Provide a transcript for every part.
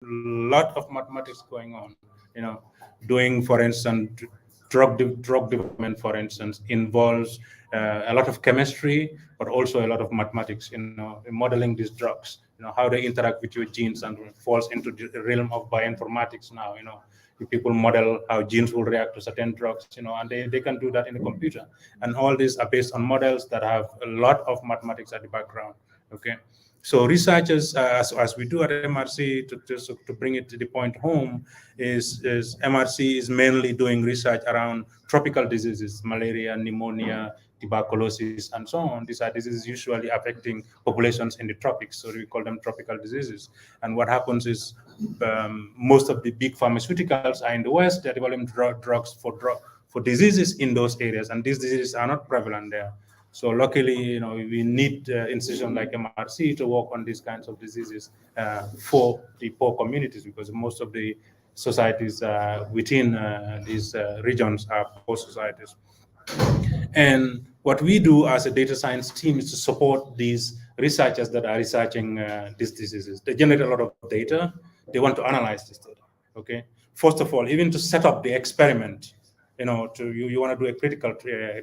lot of mathematics going on. Doing, for instance, drug development, for instance, involves a lot of chemistry, but also a lot of mathematics. In modeling these drugs. How they interact with your genes, and falls into the realm of bioinformatics now. If people model how genes will react to certain drugs, and they can do that in the computer. And all these are based on models that have a lot of mathematics at the background. Okay. So researchers, as we do at MRC, to bring it to the point home, is MRC is mainly doing research around tropical diseases, malaria, pneumonia, tuberculosis, and so on. These are diseases usually affecting populations in the tropics, so we call them tropical diseases. And what happens is most of the big pharmaceuticals are in the West. They're developing drugs for diseases in those areas, and these diseases are not prevalent there. So luckily, we need institutions like MRC to work on these kinds of diseases for the poor communities, because most of the societies within these regions are poor societies. And what we do as a data science team is to support these researchers that are researching these diseases. They generate a lot of data. They want to analyze this data. Okay. First of all, even to set up the experiment, you want to do a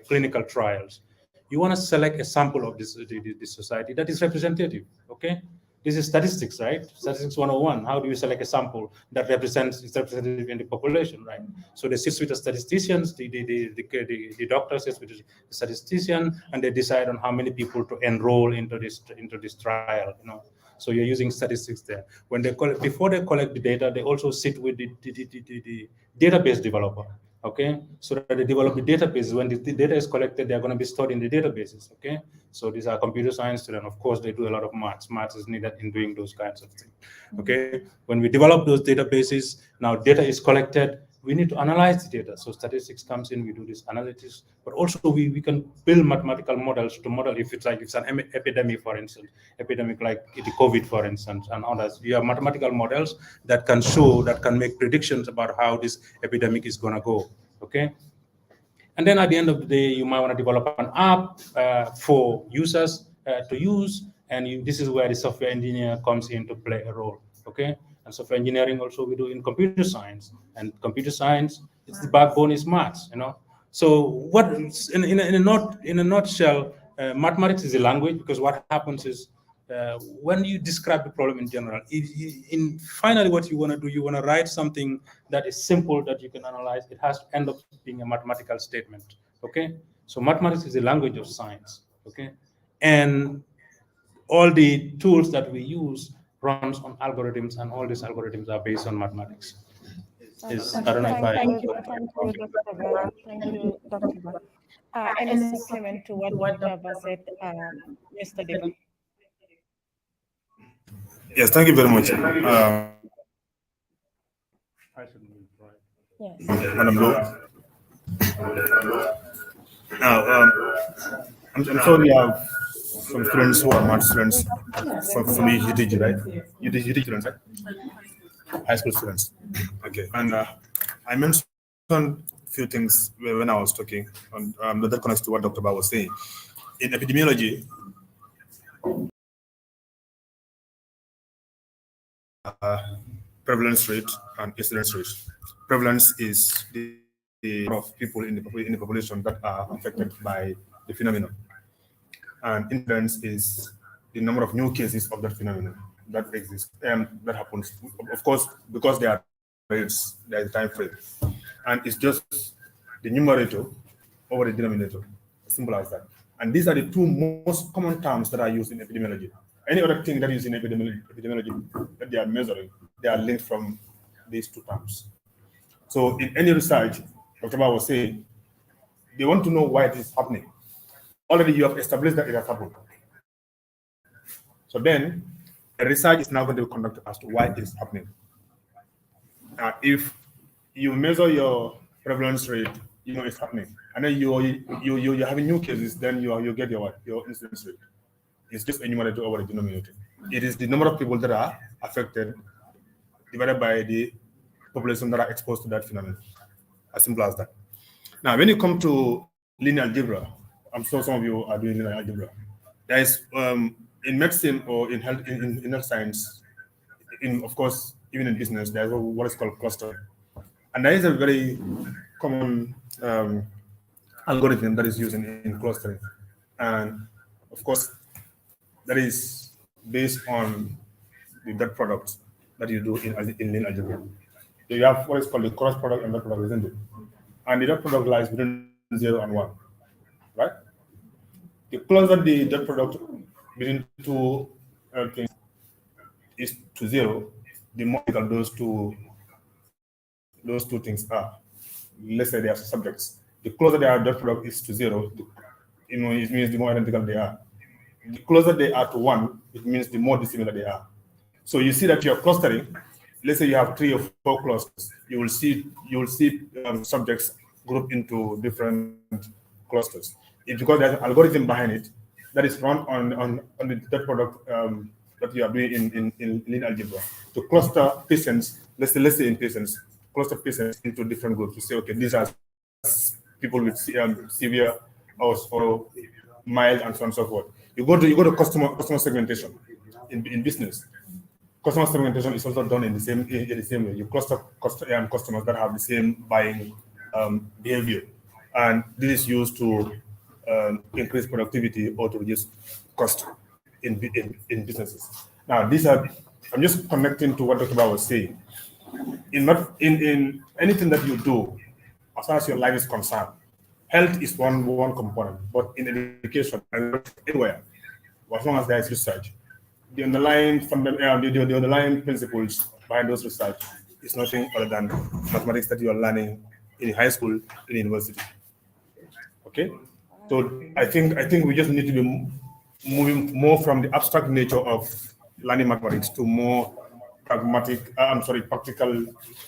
clinical trials. You want to select a sample of this society that is representative. Okay. This is statistics, right? Statistics 101. How do you select a sample that is representative in the population, right? So they sit with the statisticians, the doctor sits with the statistician, and they decide on how many people to enroll into this trial. So you're using statistics there. When before they collect the data, they also sit with the database developer. Okay, so that they develop the databases. When the data is collected, they're going to be stored in the databases. Okay, so these are computer science students. Of course, they do a lot of maths. Maths is needed in doing those kinds of things. Okay, when we develop those databases, now data is collected. We need to analyze the data. So statistics comes in. We do this analysis, but also we can build mathematical models to model if it's an epidemic, for instance, epidemic like the COVID, for instance, and others. We have mathematical models that can make predictions about how this epidemic is going to go. Okay. And then at the end of the day, you might want to develop an app for users to use. And this is where the software engineer comes in to play a role. Okay. And software engineering also we do in computer science. And computer science, it's the backbone is maths. So what in a nutshell, mathematics is a language, because what happens is when you describe the problem in general, finally what you want to do, you want to write something that is simple that you can analyze. It has to end up being a mathematical statement. Okay, so mathematics is a language of science. Okay, and all the tools that we use runs on algorithms, and all these algorithms are based on mathematics. I don't know if I. Thank you, Dr. Ba. Thank you, Dr. Ba. Any supplement to what Dr. Ba said yesterday? Yes, thank you very much. Yes. Madam Lowe. Now, I'm sure we have some students who are math students from UTG, right? UTG students, right? High school students. Okay, and I mentioned a few things when I was talking, and that connects to what Dr. Ba was saying. In epidemiology, prevalence rate and incidence rate. Prevalence is the number of people in the population that are affected by the phenomenon, and incidence is the number of new cases of that phenomenon that exists and that happens. Of course, because there are rates, there is a time frame, and it's just the numerator over the denominator. Simple as that. And these are the two most common terms that are used in epidemiology. Any other thing that is in epidemiology that they are measuring, they are linked from these two terms. So in any research, Dr. Ba was saying, they want to know why it is happening. Already you have established that it has happened. So then the research is now going to be conducted as to why it is happening. If you measure your prevalence rate, you know it's happening, and then you're having new cases, then you get your incidence rate. It's just a numerator over the denominator. It is the number of people that are affected divided by the population that are exposed to that phenomenon. As simple as that. Now, when you come to linear algebra, I'm sure some of you are doing linear algebra. There is in medicine or in health science, of course, even in business, there's what is called clustering. And there is a very common algorithm that is used in clustering. And of course, that is based on the dot product that you do in linear algebra. You have what is called the cross product and dot product, isn't it? And the dot product lies between 0 and 1, right? The closer the dot product between two things is to 0, the more difficult those two things are. Let's say they are subjects. The closer their dot product is to 0, it means the more identical they are. The closer they are to 1, it means the more dissimilar they are. So you see that you're clustering. Let's say you have 3 or 4 clusters. You will see subjects grouped into different clusters. It's because there's an algorithm behind it that is run on the dot product that you are doing in linear algebra to cluster patients. Let's say in patients, cluster patients into different groups. You say, okay, these are people with severe or mild and so on and so forth. You go to customer segmentation in business. Customer segmentation is also done in the same way. You cluster customers that have the same buying behavior, and this is used to increase productivity or to reduce cost in businesses. Now, I'm just connecting to what Dr. Ba was saying. In anything that you do, as far as your life is concerned, health is one component, but in education, anywhere, as long as there is research, the underlying principles behind those research is nothing other than mathematics that you are learning in high school, in university. Okay, so I think we just need to be moving more from the abstract nature of learning mathematics to more practical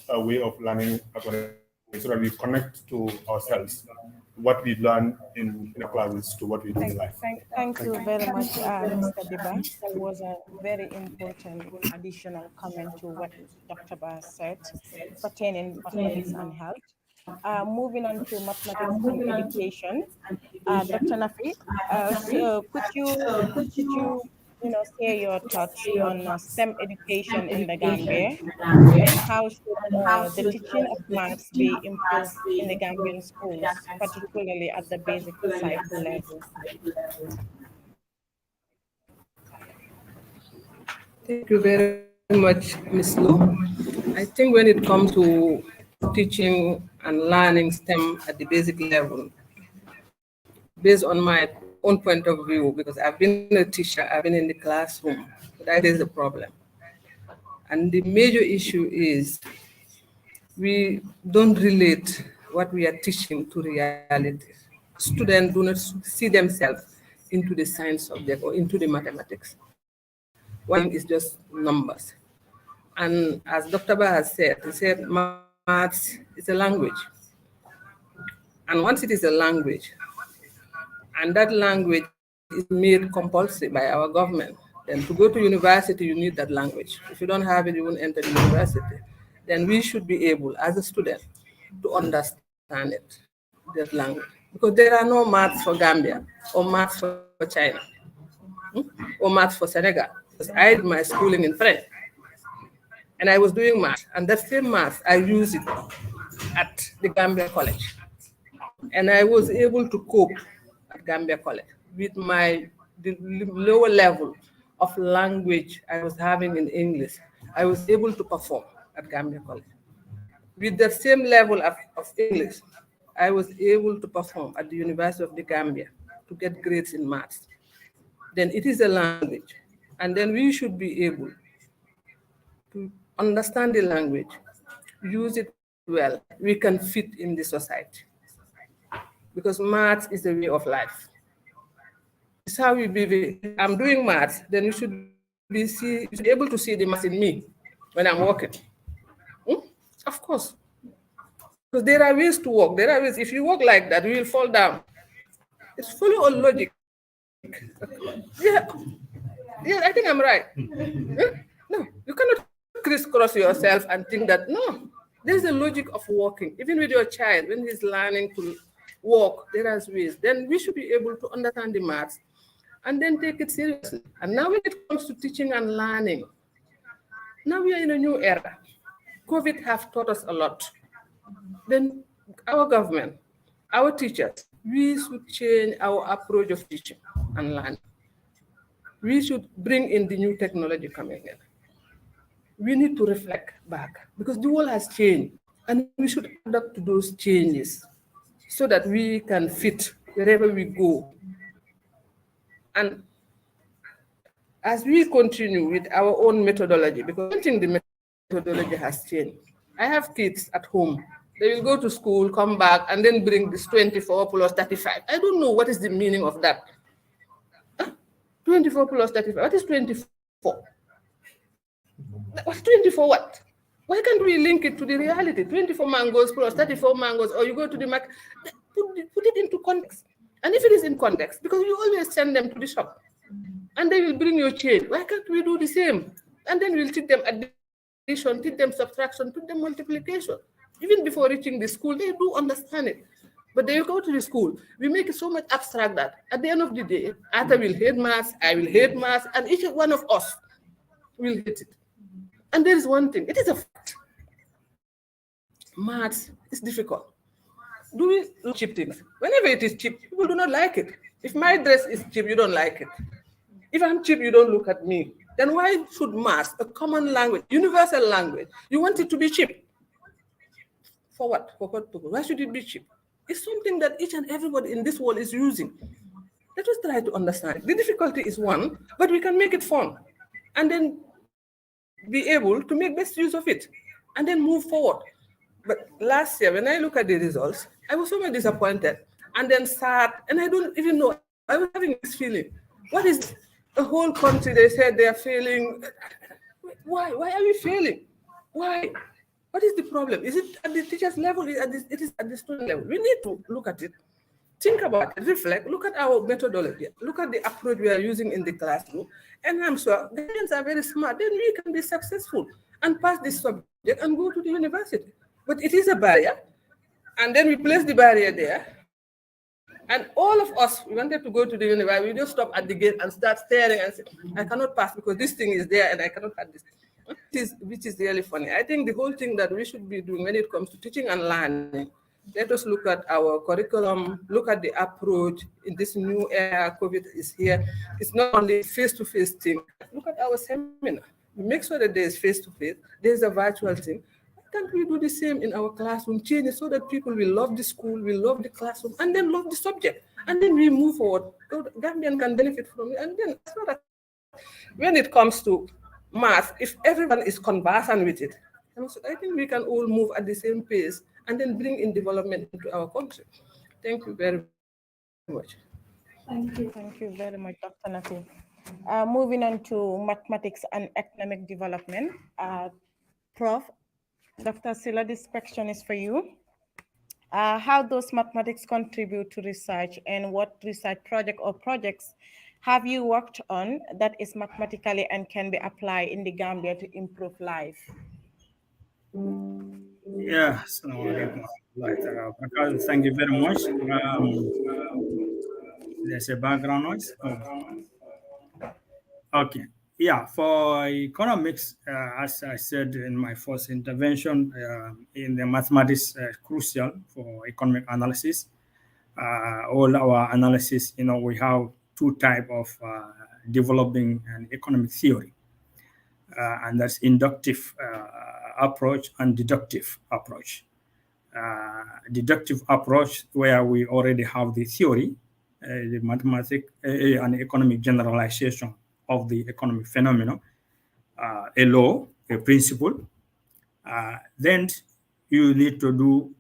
way of learning mathematics, so that we connect to ourselves what we learn in the classes to what we do in life. Thank you very much, Mr. Dibba. That was a very important additional comment to what Dr. Ba said pertaining mathematics and health. Moving on to mathematics and education, Dr. Nafy, could you share your thoughts on STEM education in the Gambia, and how should the teaching of maths be improved in the Gambian schools, particularly at the basic cycle level? Thank you very much, Ms. Lowe. I think when it comes to teaching and learning STEM at the basic level, based on my own point of view, because I've been a teacher, I've been in the classroom, that is the problem. And the major issue is we don't relate what we are teaching to reality. Students do not see themselves into the science subject or into the mathematics. One is just numbers. And as Dr. Ba has said, he said maths is a language. And once it is a language, and that language is made compulsory by our government, then to go to university, you need that language. If you don't have it, you won't enter the university. Then we should be able, as a student, to understand it, that language. Because there are no maths for Gambia, or maths for China, or maths for Senegal. Because I did my schooling in French, and I was doing maths, and that same maths, I use it at the Gambia College. And I was able to cope at Gambia College with the lower level of language I was having in English. I was able to perform at Gambia College. With the same level of English, I was able to perform at the University of the Gambia to get grades in maths. Then it is a language. And then we should be able to understand the language, use it well. We can fit in the society. Because maths is a way of life. It's how we behave. I'm doing maths, then you should be able to see the maths in me when I'm walking. Of course. Because there are ways to walk. There are ways. If you walk like that, you will fall down. It's follow all logic. Yeah, I think I'm right. No, you cannot crisscross yourself and think that, no, there's a logic of walking. Even with your child, when he's learning to walk, there are ways. Then we should be able to understand the maths and then take it seriously. And now when it comes to teaching and learning, Now we are in a new era. COVID have taught us a lot. Then our government, our teachers, we should change our approach of teaching and learning. We should bring in the new technology coming in. We need to reflect back because the world has changed and we should adapt to those changes so that we can fit wherever we go. And as we continue with our own methodology, because I think the methodology has changed. I have kids at home. They will go to school, come back, and then bring this 24 plus 35. I don't know what is the meaning of that. 24 plus 35. What is 24? What's 24 what? Why can't we link it to the reality? 24 mangoes plus 34 mangoes, or you go to the market, put it into context. And if it is in context, because you always send them to the shop, and they will bring you change. Why can't we do the same? And then we'll teach them addition, teach them subtraction, teach them multiplication. Even before reaching the school, they do understand it. But they go to the school. We make it so much abstract that at the end of the day, Atta will hate maths, I will hate maths, and each one of us will hate it. And there is one thing, it is a fact. Maths is difficult. Do we do cheap things? Whenever it is cheap, people do not like it. If my dress is cheap, you don't like it. If I'm cheap, you don't look at me. Then why should maths, a common language, universal language, you want it to be cheap? For what? For what purpose? Why should it be cheap? It's something that each and everybody in this world is using. Let us try to understand. The difficulty is one, but we can make it fun. And then be able to make best use of it. And then move forward. But last year, when I look at the results, I was so much disappointed. And then sad. And I don't even know. I was having this feeling. What is the whole country? They said they are failing. Why? Why are we failing? Why? What is the problem? Is it at the teacher's level? It is at the student level. We need to look at it, think about it, reflect, look at our methodology, look at the approach we are using in the classroom. And I'm sure Gambians are very smart. Then we can be successful and pass this subject and go to the university. But it is a barrier. And then we place the barrier there. And all of us, we wanted to go to the university. We just stop at the gate and start staring and say, I cannot pass because this thing is there and I cannot have this. Which is really funny. I think the whole thing that we should be doing when it comes to teaching and learning, let us look at our curriculum, look at the approach in this new era. COVID is here. It's not only face-to-face thing. Look at our seminar. We make sure that there's face-to-face, there's a virtual thing. Why can't we do the same in our classroom, change it so that people will love the school, will love the classroom, and then love the subject. And then we move forward. Gambian can benefit from it. And then when it comes to math, if everyone is conversant with it, I think we can all move at the same pace and then bring in development into our country. Thank you very much. Thank you. Thank you very much, Dr. Nafy. Moving on to mathematics and economic development. Prof, Dr. Sillah, this question is for you. How does mathematics contribute to research, and what research project or projects have you worked on that is mathematically and can be applied in the Gambia to improve life? Yeah, Assalamu alaikum. Thank you very much. There's a background noise. Okay. Yeah, for economics, as I said in my first intervention, in the mathematics crucial for economic analysis. All our analysis, we have two types of developing an economic theory, and that's inductive approach and deductive approach. Deductive approach, where we already have the theory, the mathematics and economic generalization of the economic phenomenon, a law, a principle. Then you need to do,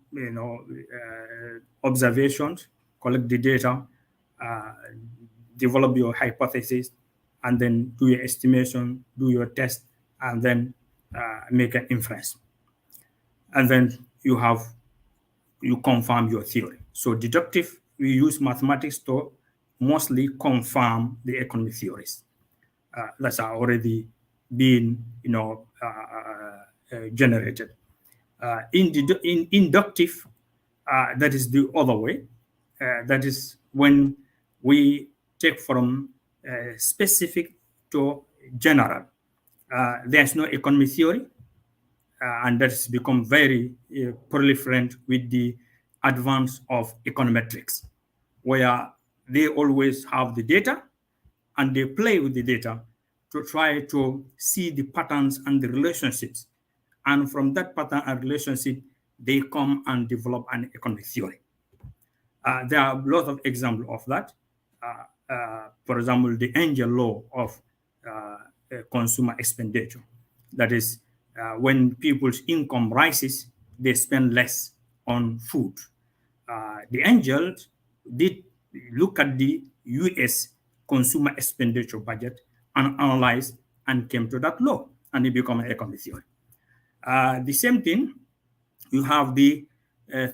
observations, collect the data, develop your hypothesis, and then do your estimation, do your test, and then make an inference. And then you confirm your theory. So deductive, we use mathematics to mostly confirm the economic theories. That's already been, generated. In inductive, that is the other way. That is when we take from specific to general. There's no economic theory, and that's become very proliferant with the advance of econometrics, where they always have the data and they play with the data to try to see the patterns and the relationships. And from that pattern and relationship, they come and develop an economic theory. There are a lot of examples of that. For example, the angel law of consumer expenditure. That is, when people's income rises, they spend less on food. The angels did look at the US consumer expenditure budget and analyze and came to that law, and it became an economic theory. The same thing, you have the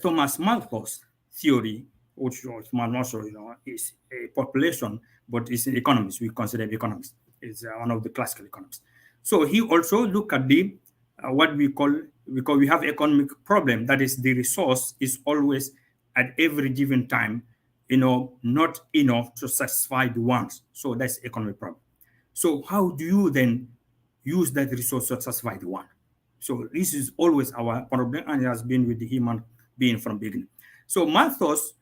Thomas Malthus theory, which also, is a population, but it's an economist. We consider economists. It's one of the classical economists. So he also looked at the what we call, because we have economic problem, that is the resource is always at every given time, not enough to satisfy the wants. So that's economic problem. So how do you then use that resource to satisfy the want? So this is always our problem, and it has been with the human being from beginning. So Malthus,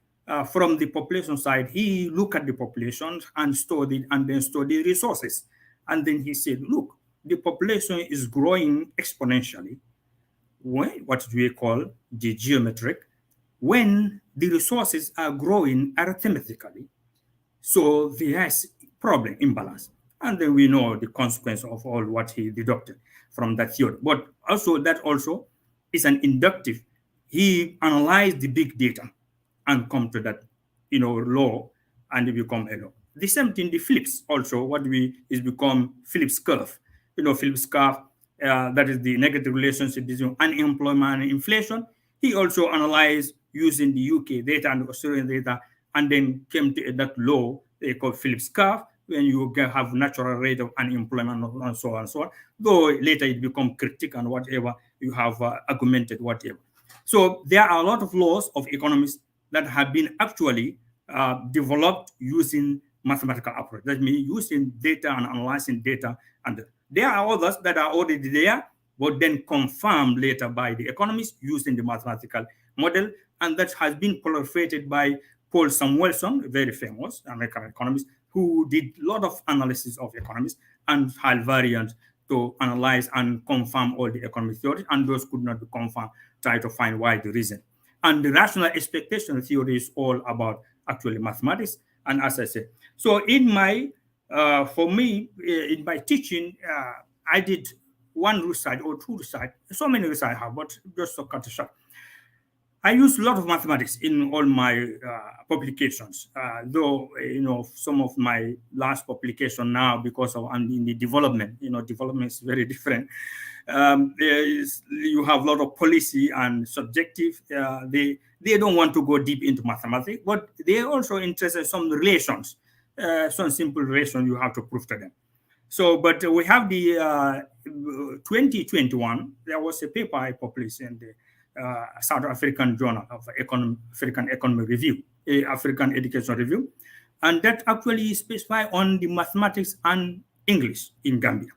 from the population side, he looked at the population and studied and then studied resources. And then he said, look, the population is growing exponentially, what we call the geometric, when the resources are growing arithmetically. So there's problem, imbalance. And then we know the consequence of all what he deducted from that theory. But also that also is an inductive. He analyzed the big data and come to that, law, and it become a law. The same thing, the Phillips also, is become Phillips curve. Phillips curve, that is the negative relationship between unemployment and inflation. He also analyzed using the UK data and Australian data, and then came to that law they call Phillips curve, when you have natural rate of unemployment and so on and so on. Though later it become critique and whatever, you have argumented whatever. So there are a lot of laws of economics that have been actually developed using mathematical approach. That means using data and analyzing data. And there are others that are already there, but then confirmed later by the economists using the mathematical model. And that has been proliferated by Paul Samuelson, a very famous American economist, who did a lot of analysis of economics and had variants to analyze and confirm all the economic theories, and those could not be confirmed, try to find why the reason. And the rational expectation theory is all about actually mathematics. And as I said, so in my, for me, in my teaching, I did one research or two research, so many research I have, but just to cut it short. I use a lot of mathematics in all my publications, though, some of my last publication now, because of I'm in the development, development is very different. You have a lot of policy and subjective. They don't want to go deep into mathematics, but they're also interested in some relations, some simple relation you have to prove to them. So, but we have the 2021, there was a paper I published in the South African Journal of African Economic Review, African Education Review, and that actually specify on the mathematics and English in Gambia.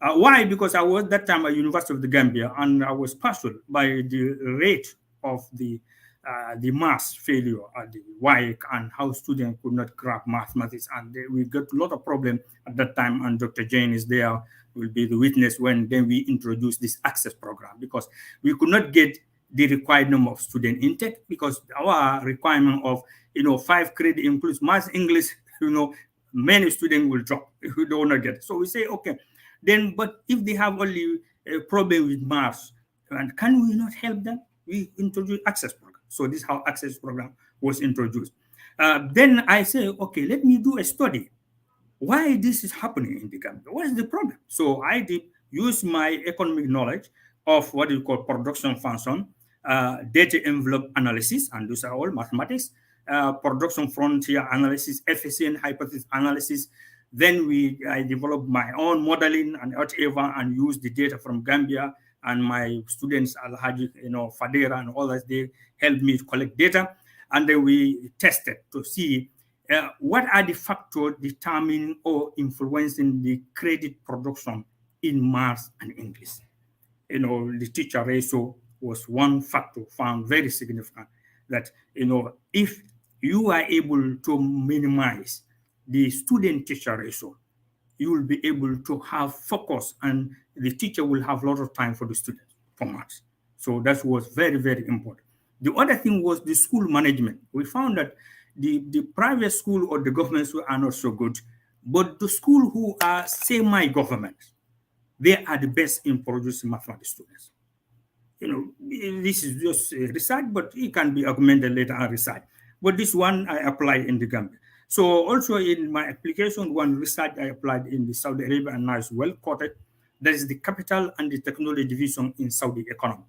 Why? Because I was that time at University of the Gambia, and I was puzzled by the rate of the math failure at the WAEC and how students could not grasp mathematics, and we got a lot of problem at that time. And Dr. Jane is there, will be the witness when then we introduce this access program, because we could not get the required number of student intake, because our requirement of 5 credit includes math, English, many students will drop if we don't get it. So we say, okay, then, but if they have only a problem with math, and can we not help them? We introduce access program. So this is how access program was introduced. Then I say, okay, let me do a study. Why this is happening in the Gambia? What is the problem? So I did use my economic knowledge of what you call production function, data envelope analysis, and those are all mathematics, production frontier analysis, efficient hypothesis analysis. Then I developed my own modeling and whatever, and use the data from Gambia, and my students, Alhaji, Fadera and all that, they helped me to collect data. And then we tested to see what are the factors determining or influencing the credit production in math and English. You know, the teacher ratio was one factor found very significant, that, you know, if you are able to minimize the student-teacher ratio, you will be able to have focus, and the teacher will have a lot of time for the students for maths. So that was very, very important. The other thing was the school management. We found that the private school or the government school are not so good, but the school who are semi-government, they are the best in producing mathematics students. You know, this is just research, but it can be augmented later on research. But this one I apply in the Gambia. So also in my application, one research I applied in the Saudi Arabia, and now is well quoted. That is the capital and the technology division in Saudi economy.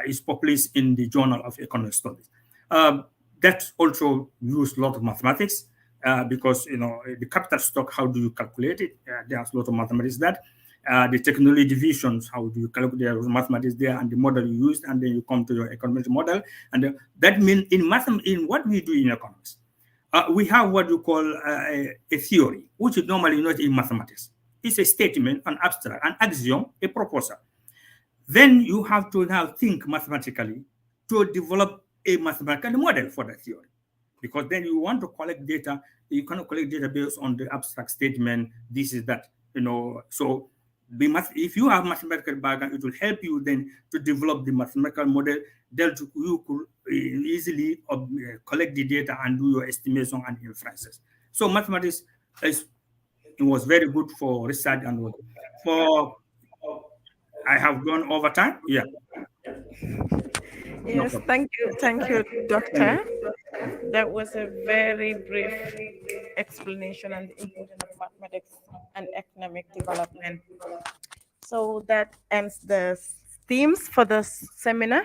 It's published in the Journal of Economic Studies. That also used a lot of mathematics because, you know, the capital stock, how do you calculate it? There's a lot of mathematics that. The technology divisions, how do you calculate the mathematics there, and the model you used, and then you come to your economic model. And that means in what we do in economics, we have what you call a theory, which is normally not in mathematics. It's a statement, an abstract, an axiom, a proposal. Then you have to now think mathematically to develop a mathematical model for that theory. Because then you want to collect data, you cannot collect data based on the abstract statement, this is that, you know. So if you have mathematical background, it will help you then to develop the mathematical model that you could easily collect the data and do your estimation and inferences. So mathematics was very good for research and for. I have gone over time. Yeah. Yes, No, thank you, Doctor. That was a very brief explanation on the importance of mathematics and economic development. So that ends the themes for the seminar.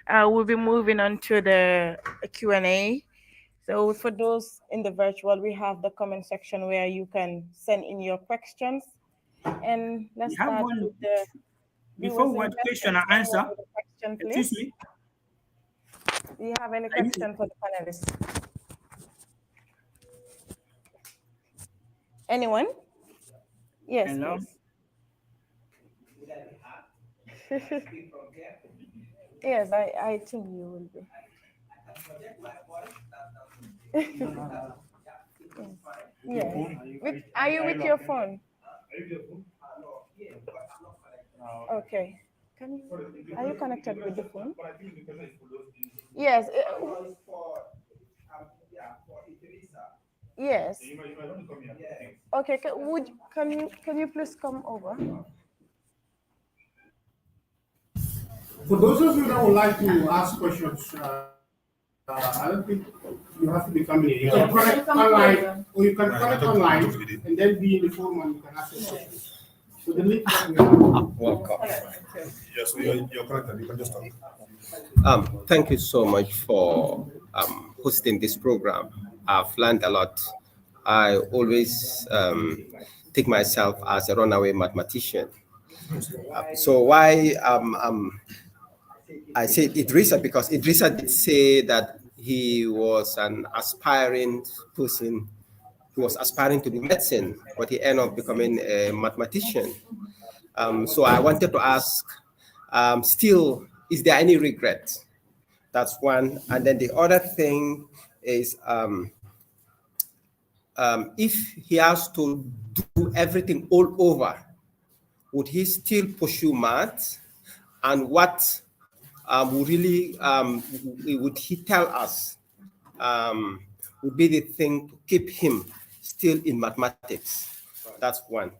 We'll be moving on to the Q&A. So for those in the virtual, we have the comment section where you can send in your questions. And let's start with the before one question and answer. Question, Excuse please. me. Do you have any question for the panelists? Anyone? Yes, hello. Yes, I think you will be. Yes. Are you with your phone? Okay. Are you connected with the phone? Yes. Yes. Okay. Can you please come over? For those of you that would like to ask questions, I don't think you have to be coming here. You can connect online, or you can connect online and then be in the forum and you can ask your questions. So the link that we have. Welcome. Yes, you're correct. You can just talk. Thank you so much for hosting this program. I've learned a lot. I always take myself as a runaway mathematician. So why I said Edrissa, because Edrissa did say that he was an aspiring person. He was aspiring to do medicine, but he ended up becoming a mathematician. So I wanted to ask, still, is there any regret? That's one. And then the other thing is, if he has to do everything all over, would he still pursue math? And what would he tell us would be the thing to keep him still in mathematics? That's one.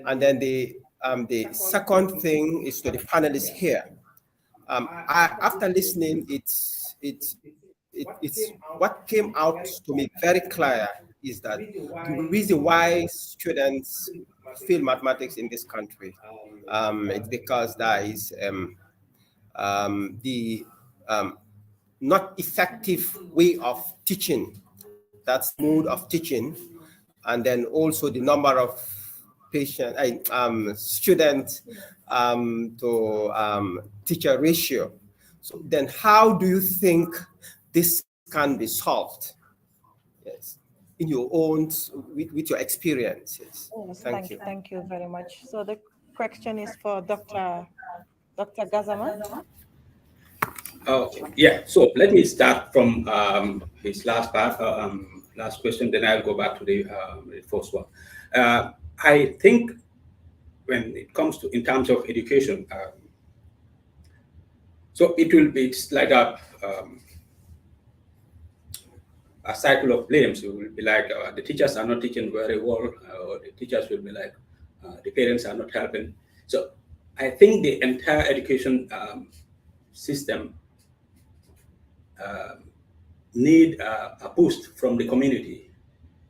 And then the second thing is to the panelists here. After listening, it's what came out to me very clear is that the reason why students fail mathematics in this country, it's because there is the not effective way of teaching. That's mode of teaching, and then also the number of student to teacher ratio. So then how do you think this can be solved? Yes, in your own, with your experiences. Yes, Thank you. Thank you very much. So the question is for Dr. Gassama. Okay, yeah. So let me start from his last part, last question. Then I'll go back to the first one. I think when it comes to in terms of education, so it's like a cycle of blames. It will be like the teachers are not teaching very well, or the teachers will be like the parents are not helping. So I think the entire education system need a boost from the community,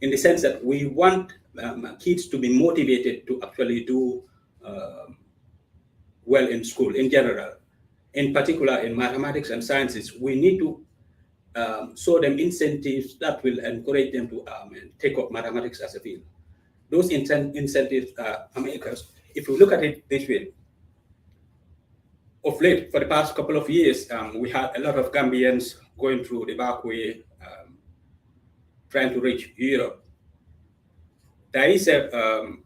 in the sense that we want kids to be motivated to actually do well in school in general. In particular, in mathematics and sciences, we need to show them incentives that will encourage them to take up mathematics as a field. Those incentives are because if you look at it this way, of late, for the past couple of years, we had a lot of Gambians going through the back way, trying to reach Europe. There is the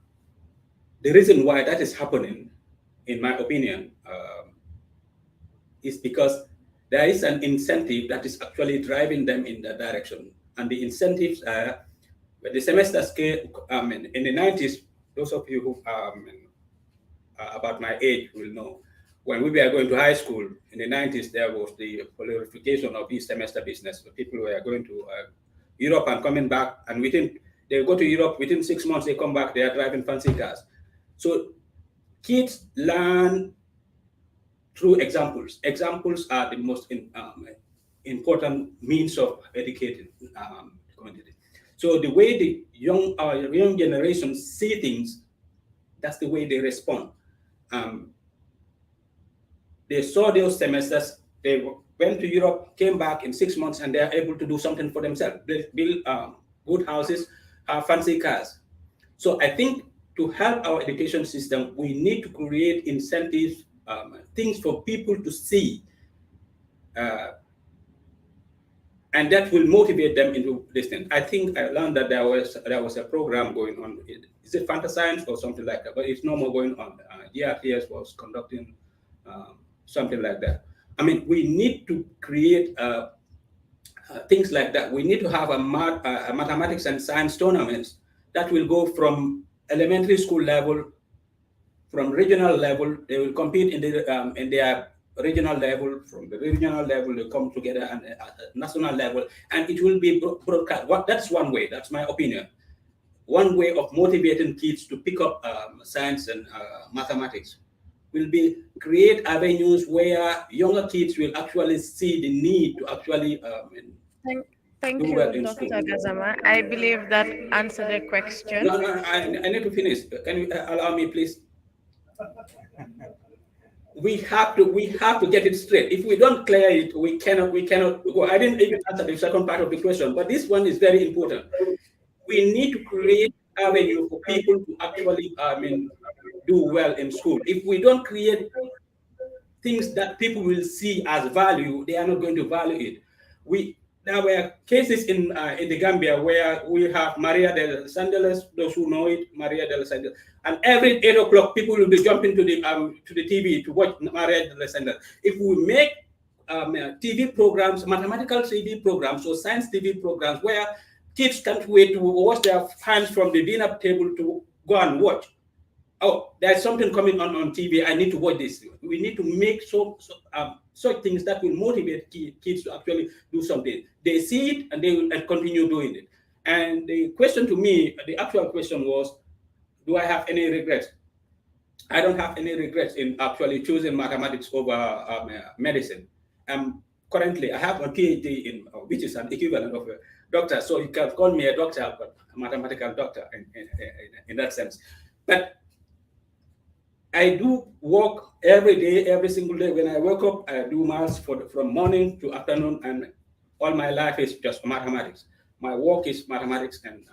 reason why that is happening, in my opinion, is because there is an incentive that is actually driving them in that direction. And the incentives are, the semester scale, in the 90s, those of you who are about my age will know, when we were going to high school in the 90s, there was the proliferation of this semester business. So people were going to Europe and coming back, and they go to Europe, within 6 months, they come back, they are driving fancy cars. So kids learn through examples. Examples are the most important means of educating the community. So the way the young generation see things, that's the way they respond. They saw those semesters, they went to Europe, came back in 6 months, and they are able to do something for themselves. They build good houses, have fancy cars. So I think to help our education system, we need to create incentives, things for people to see, and that will motivate them into this thing. I think I learned that there was a program going on. Is it Fantascience or something like that? But it's no more going on. GCRPS was conducting something like that. I mean, we need to create things like that. We need to have a mathematics and science tournaments that will go from elementary school level, from regional level. They will compete in their regional level. From the regional level, they come together at national level, and it will be broadcast. That's one way. That's my opinion. One way of motivating kids to pick up science and mathematics will be create avenues where younger kids will actually see the need to actually Thank you, Dr. Gassama. I believe that answered the question. No, I need to finish. Can you allow me, please? We have to get it straight. If we don't clear it, we cannot go. I didn't even answer the second part of the question, but this one is very important. We need to create avenue for people to actually do well in school. If we don't create things that people will see as value, they are not going to value it. There were cases in the Gambia where we have Maria del Sandeles, those who know it, Maria del Sandeles, and every 8 o'clock people will be jumping to the TV to watch Maria del Sandeles. If we make TV programs, mathematical TV programs, or science TV programs where kids can't wait to wash their hands from the dinner table to go and watch. Oh, there's something coming on TV. I need to watch this. We need to make such things that will motivate kids to actually do something. They see it and they will continue doing it. And the question to me, the actual question was, do I have any regrets? I don't have any regrets in actually choosing mathematics over medicine. Currently, I have a PhD in, which is an equivalent of a doctor. So you can call me a doctor, but a mathematical doctor in that sense. But I do work every day, every single day. When I wake up, I do maths from morning to afternoon, and all my life is just mathematics. My work is mathematics, and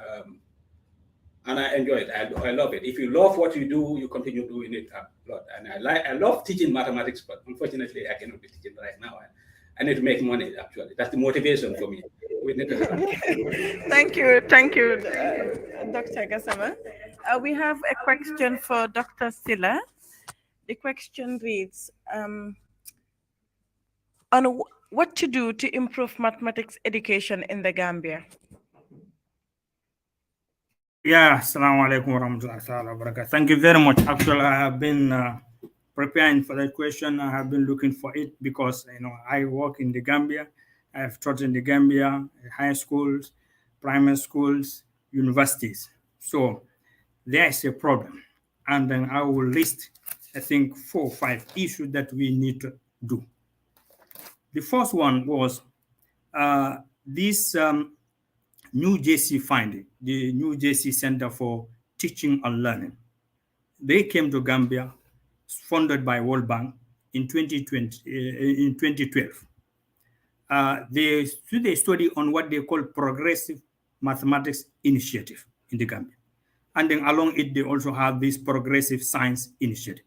I enjoy it. I love it. If you love what you do, you continue doing it a lot. And I love teaching mathematics, but unfortunately, I cannot be teaching right now. I need to make money, actually. That's the motivation for me. We need to Thank you, Dr. Gassama. We have a question for Dr. Sillah. The question reads, on what to do to improve mathematics education in the Gambia? Yeah, assalamu alaikum warahmatullahi wabarakatuh. Thank you very much. Actually, I have been preparing for that question. I have been looking for it because I work in the Gambia. I have taught in the Gambia, high schools, primary schools, universities. So there is a problem, and then I will list, I think, 4 or 5 issues that we need to do. The first one was this new JC finding, the new JC Center for Teaching and Learning. They came to Gambia, funded by World Bank in 2012. They did a study on what they call Progressive Mathematics Initiative in the Gambia. And then along it, they also have this Progressive Science Initiative.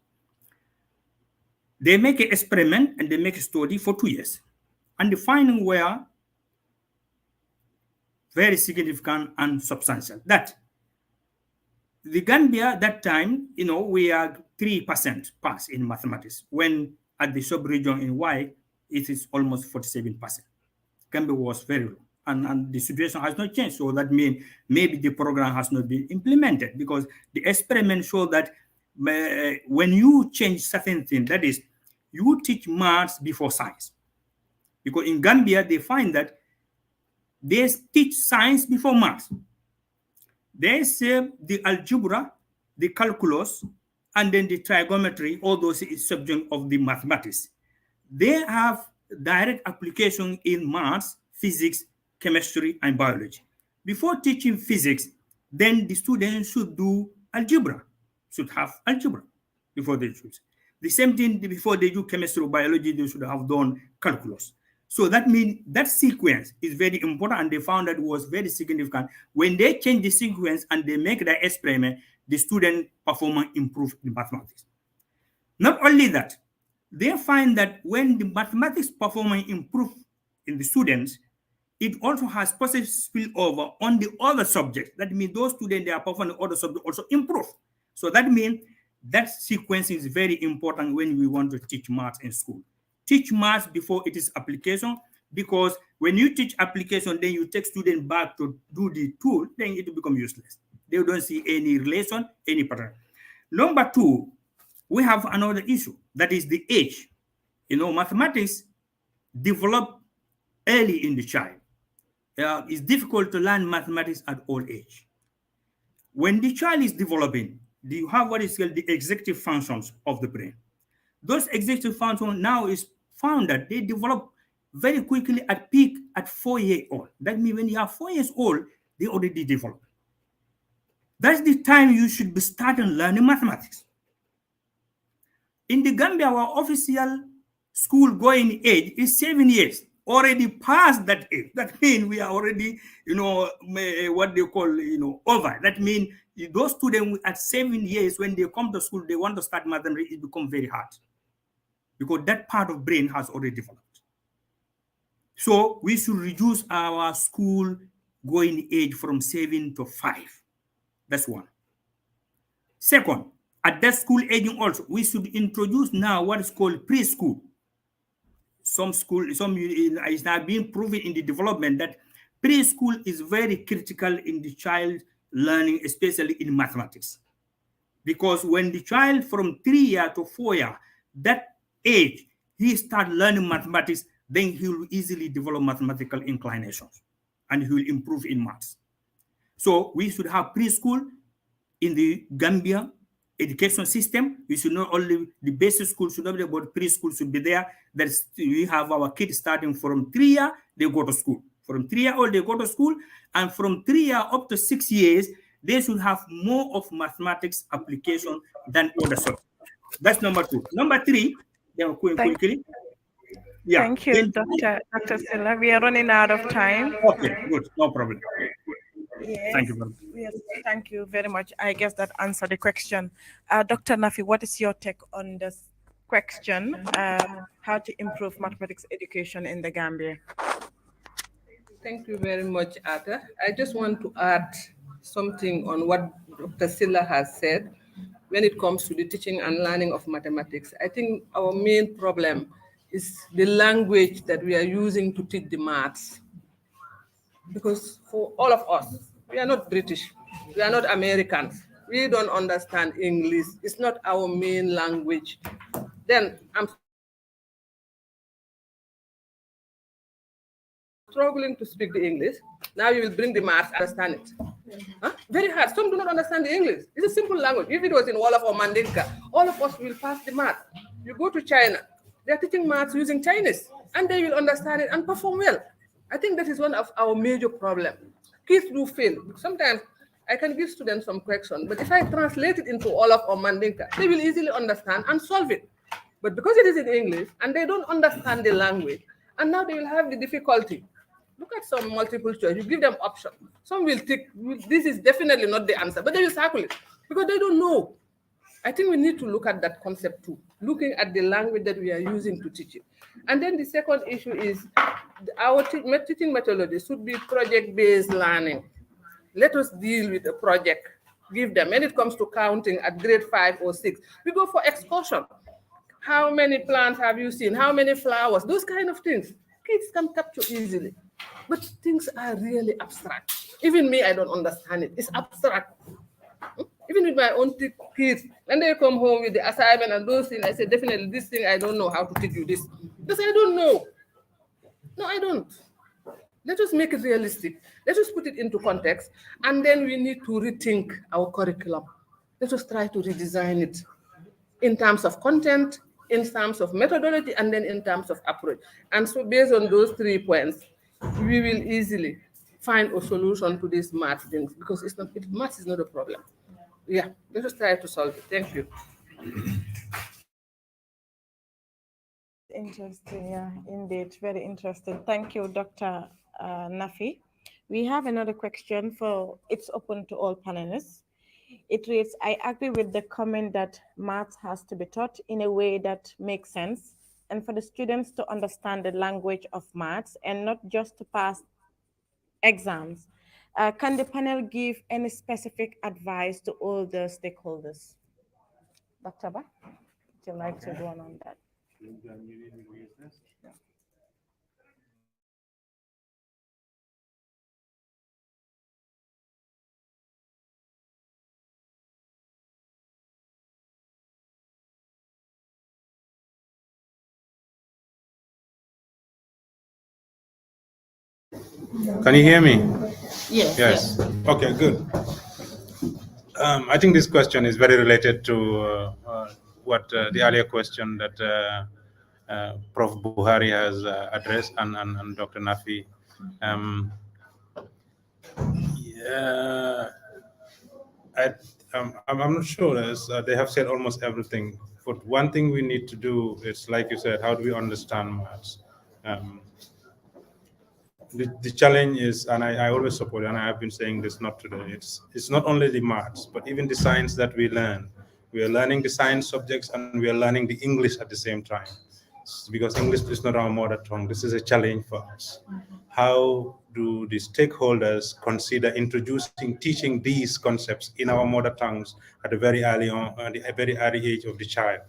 They make an experiment and they make a study for 2 years. And the findings were very significant and substantial. That the Gambia that time, we are 3% pass in mathematics, when at the sub-region in Y, it is almost 47%. Gambia was very low, and the situation has not changed. So that means maybe the program has not been implemented, because the experiment showed that when you change certain things, that is, you teach maths before science. Because in Gambia, they find that they teach science before maths. They say the algebra, the calculus, and then the trigonometry, all those is subject of the mathematics. They have direct application in maths, physics, chemistry, and biology. Before teaching physics, then the students should do algebra, should have algebra before they choose. The same thing before they do chemistry or biology, they should have done calculus. So that means that sequence is very important, and they found that it was very significant. When they change the sequence and they make the experiment, the student performance improved in mathematics. Not only that, they find that when the mathematics performance improves in the students, it also has positive spillover on the other subjects. That means those students, they are performing the other subjects also improve. So that means that sequence is very important when we want to teach math in school. Teach math before it is application, because when you teach application, then you take students back to do the tool, then it will become useless. They don't see any relation, any pattern. Number 2, we have another issue, that is the age. Mathematics develop early in the child. It's difficult to learn mathematics at old age. When the child is developing, you have what is called the executive functions of the brain. Those executive functions now is found that they develop very quickly at peak at 4 years old. That means when you are 4 years old, they already develop. That's the time you should be starting learning mathematics. In the Gambia, our official school going age is 7 years, already past that age. That means we are already, what they call, over. That means those students at 7 years, when they come to school, they want to start mathematics, it becomes very hard, because that part of brain has already developed. So we should reduce our school going age from 7 to 5. That's one. Second, at that school aging also, we should introduce now what is called preschool. Some is now being proven in the development that preschool is very critical in the child learning, especially in mathematics. Because when the child from 3 years to 4 years, that age, he start learning mathematics, then he will easily develop mathematical inclinations, and he will improve in maths. So we should have preschool in the Gambia education system. We should not only, the basic school should not be, but preschool should be there. That's, we have our kids starting from 3 years, they go to school. From 3 years old, they go to school, and from 3 years up to 6 years, they should have more of mathematics application than other subjects. That's number 2. Number 3, quickly. Yeah. Thank you, Dr. Sillah. We are running out of time. Okay, good, no problem. Yes. Thank you very much. Yes, thank you very much. I guess that answered the question. Dr. Nafy, what is your take on this question? How to improve mathematics education in the Gambia? Thank you very much, Atta. I just want to add something on what Dr. Sillah has said. when it comes to the teaching and learning of mathematics. I think our main problem is the language that we are using to teach the maths. Because for all of us, we are not British, we are not Americans, we don't understand English, it's not our main language. Then I'm struggling to speak the English. Now you will bring the maths, understand it. Huh? Very hard. Some do not understand the English. It's a simple language. If it was in Wolof or Mandinka, all of us will pass the math. You go to China, they're teaching maths using Chinese, and they will understand it and perform well. I think that is one of our major problems. Kids do fail. Sometimes I can give students some question, but if I translate it into Wolof or Mandinka, they will easily understand and solve it. But because it is in English and they don't understand the language, and now they will have the difficulty. Look at some multiple choice. You give them option. Some will think this is definitely not the answer, but they will circle it because they don't know. I think we need to look at that concept too, looking at the language that we are using to teach it. And then the second issue is our teaching methodology should be project-based learning. Let us deal with a project. Give them. When it comes to counting at grade 5 or 6, we go for excursion. How many plants have you seen? How many flowers? Those kind of things. Kids can capture easily. But things are really abstract. Even me, I don't understand it. It's abstract. Even with my own kids, when they come home with the assignment and those things, I say, definitely this thing, I don't know how to teach you this. Because I don't know. No, I don't. Let us make it realistic. Let us put it into context. And then we need to rethink our curriculum. Let us try to redesign it in terms of content, in terms of methodology, and then in terms of approach. And so based on those 3 points, we will easily find a solution to these math things because math is not a problem. Yeah, let us try to solve it. Thank you. Interesting, yeah, indeed, very interesting. Thank you, Dr. Nafy. We have another question it's open to all panelists. It reads, I agree with the comment that math has to be taught in a way that makes sense and for the students to understand the language of maths and not just to pass exams. Can the panel give any specific advice to all the stakeholders? Dr. Ba, would you like to go on that? Can you hear me? Yes. Yes. Okay, good. I think this question is very related to what the earlier question that Prof. Bukhari has addressed and Dr. Nafy. I'm not sure as they have said almost everything. But one thing we need to do is, like you said, how do we understand maths? The challenge is, and I always support it, and I have been saying this not today, it's not only the maths, but even the science that we learn. We are learning the science subjects and we are learning the English at the same time. Because English is not our mother tongue. This is a challenge for us. How do the stakeholders consider teaching these concepts in our mother tongues at a very early age of the child?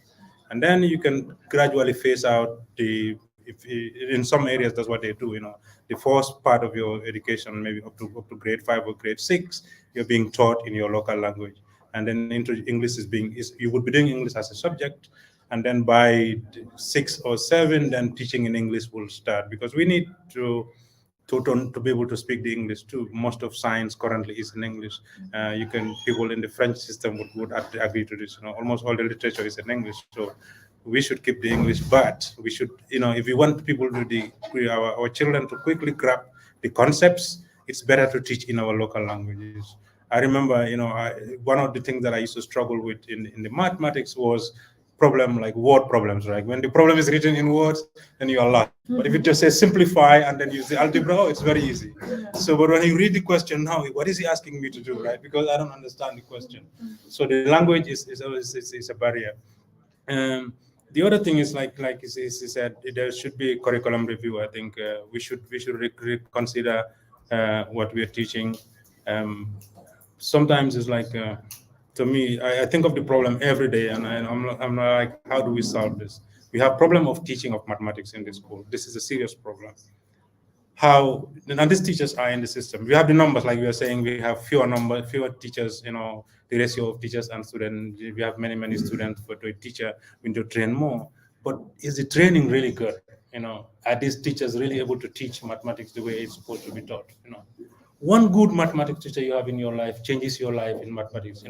And then you can gradually phase out in some areas, that's what they do, the first part of your education, maybe up to grade 5 or grade 6, you're being taught in your local language. And then English you would be doing English as a subject. And then by 6 or 7, then teaching in English will start, because we need to be able to speak the English too. Most of science currently is in English. People in the French system would agree to this. Almost all the literature is in English. So we should keep the English, but we should, if we want people our children to quickly grab the concepts, it's better to teach in our local languages. I remember, one of the things that I used to struggle with in the mathematics was word problems, right? When the problem is written in words, then you are lost. But if you just say simplify and then use the algebra, it's very easy. So, but when you read the question now, what is he asking me to do, right? Because I don't understand the question. So the language is a barrier. The other thing is, like he said, there should be a curriculum review. I think we should reconsider what we are teaching. Sometimes it's like to me, I think of the problem every day, and I'm like, how do we solve this? We have problem of teaching of mathematics in this school. This is a serious problem. How, and these teachers are in the system. We have the numbers, like we are saying, we have fewer teachers, the ratio of teachers and students. We have many students, but a teacher, we need to train more. But is the training really good? Are these teachers really able to teach mathematics the way it's supposed to be taught? One good mathematics teacher you have in your life changes your life in mathematics.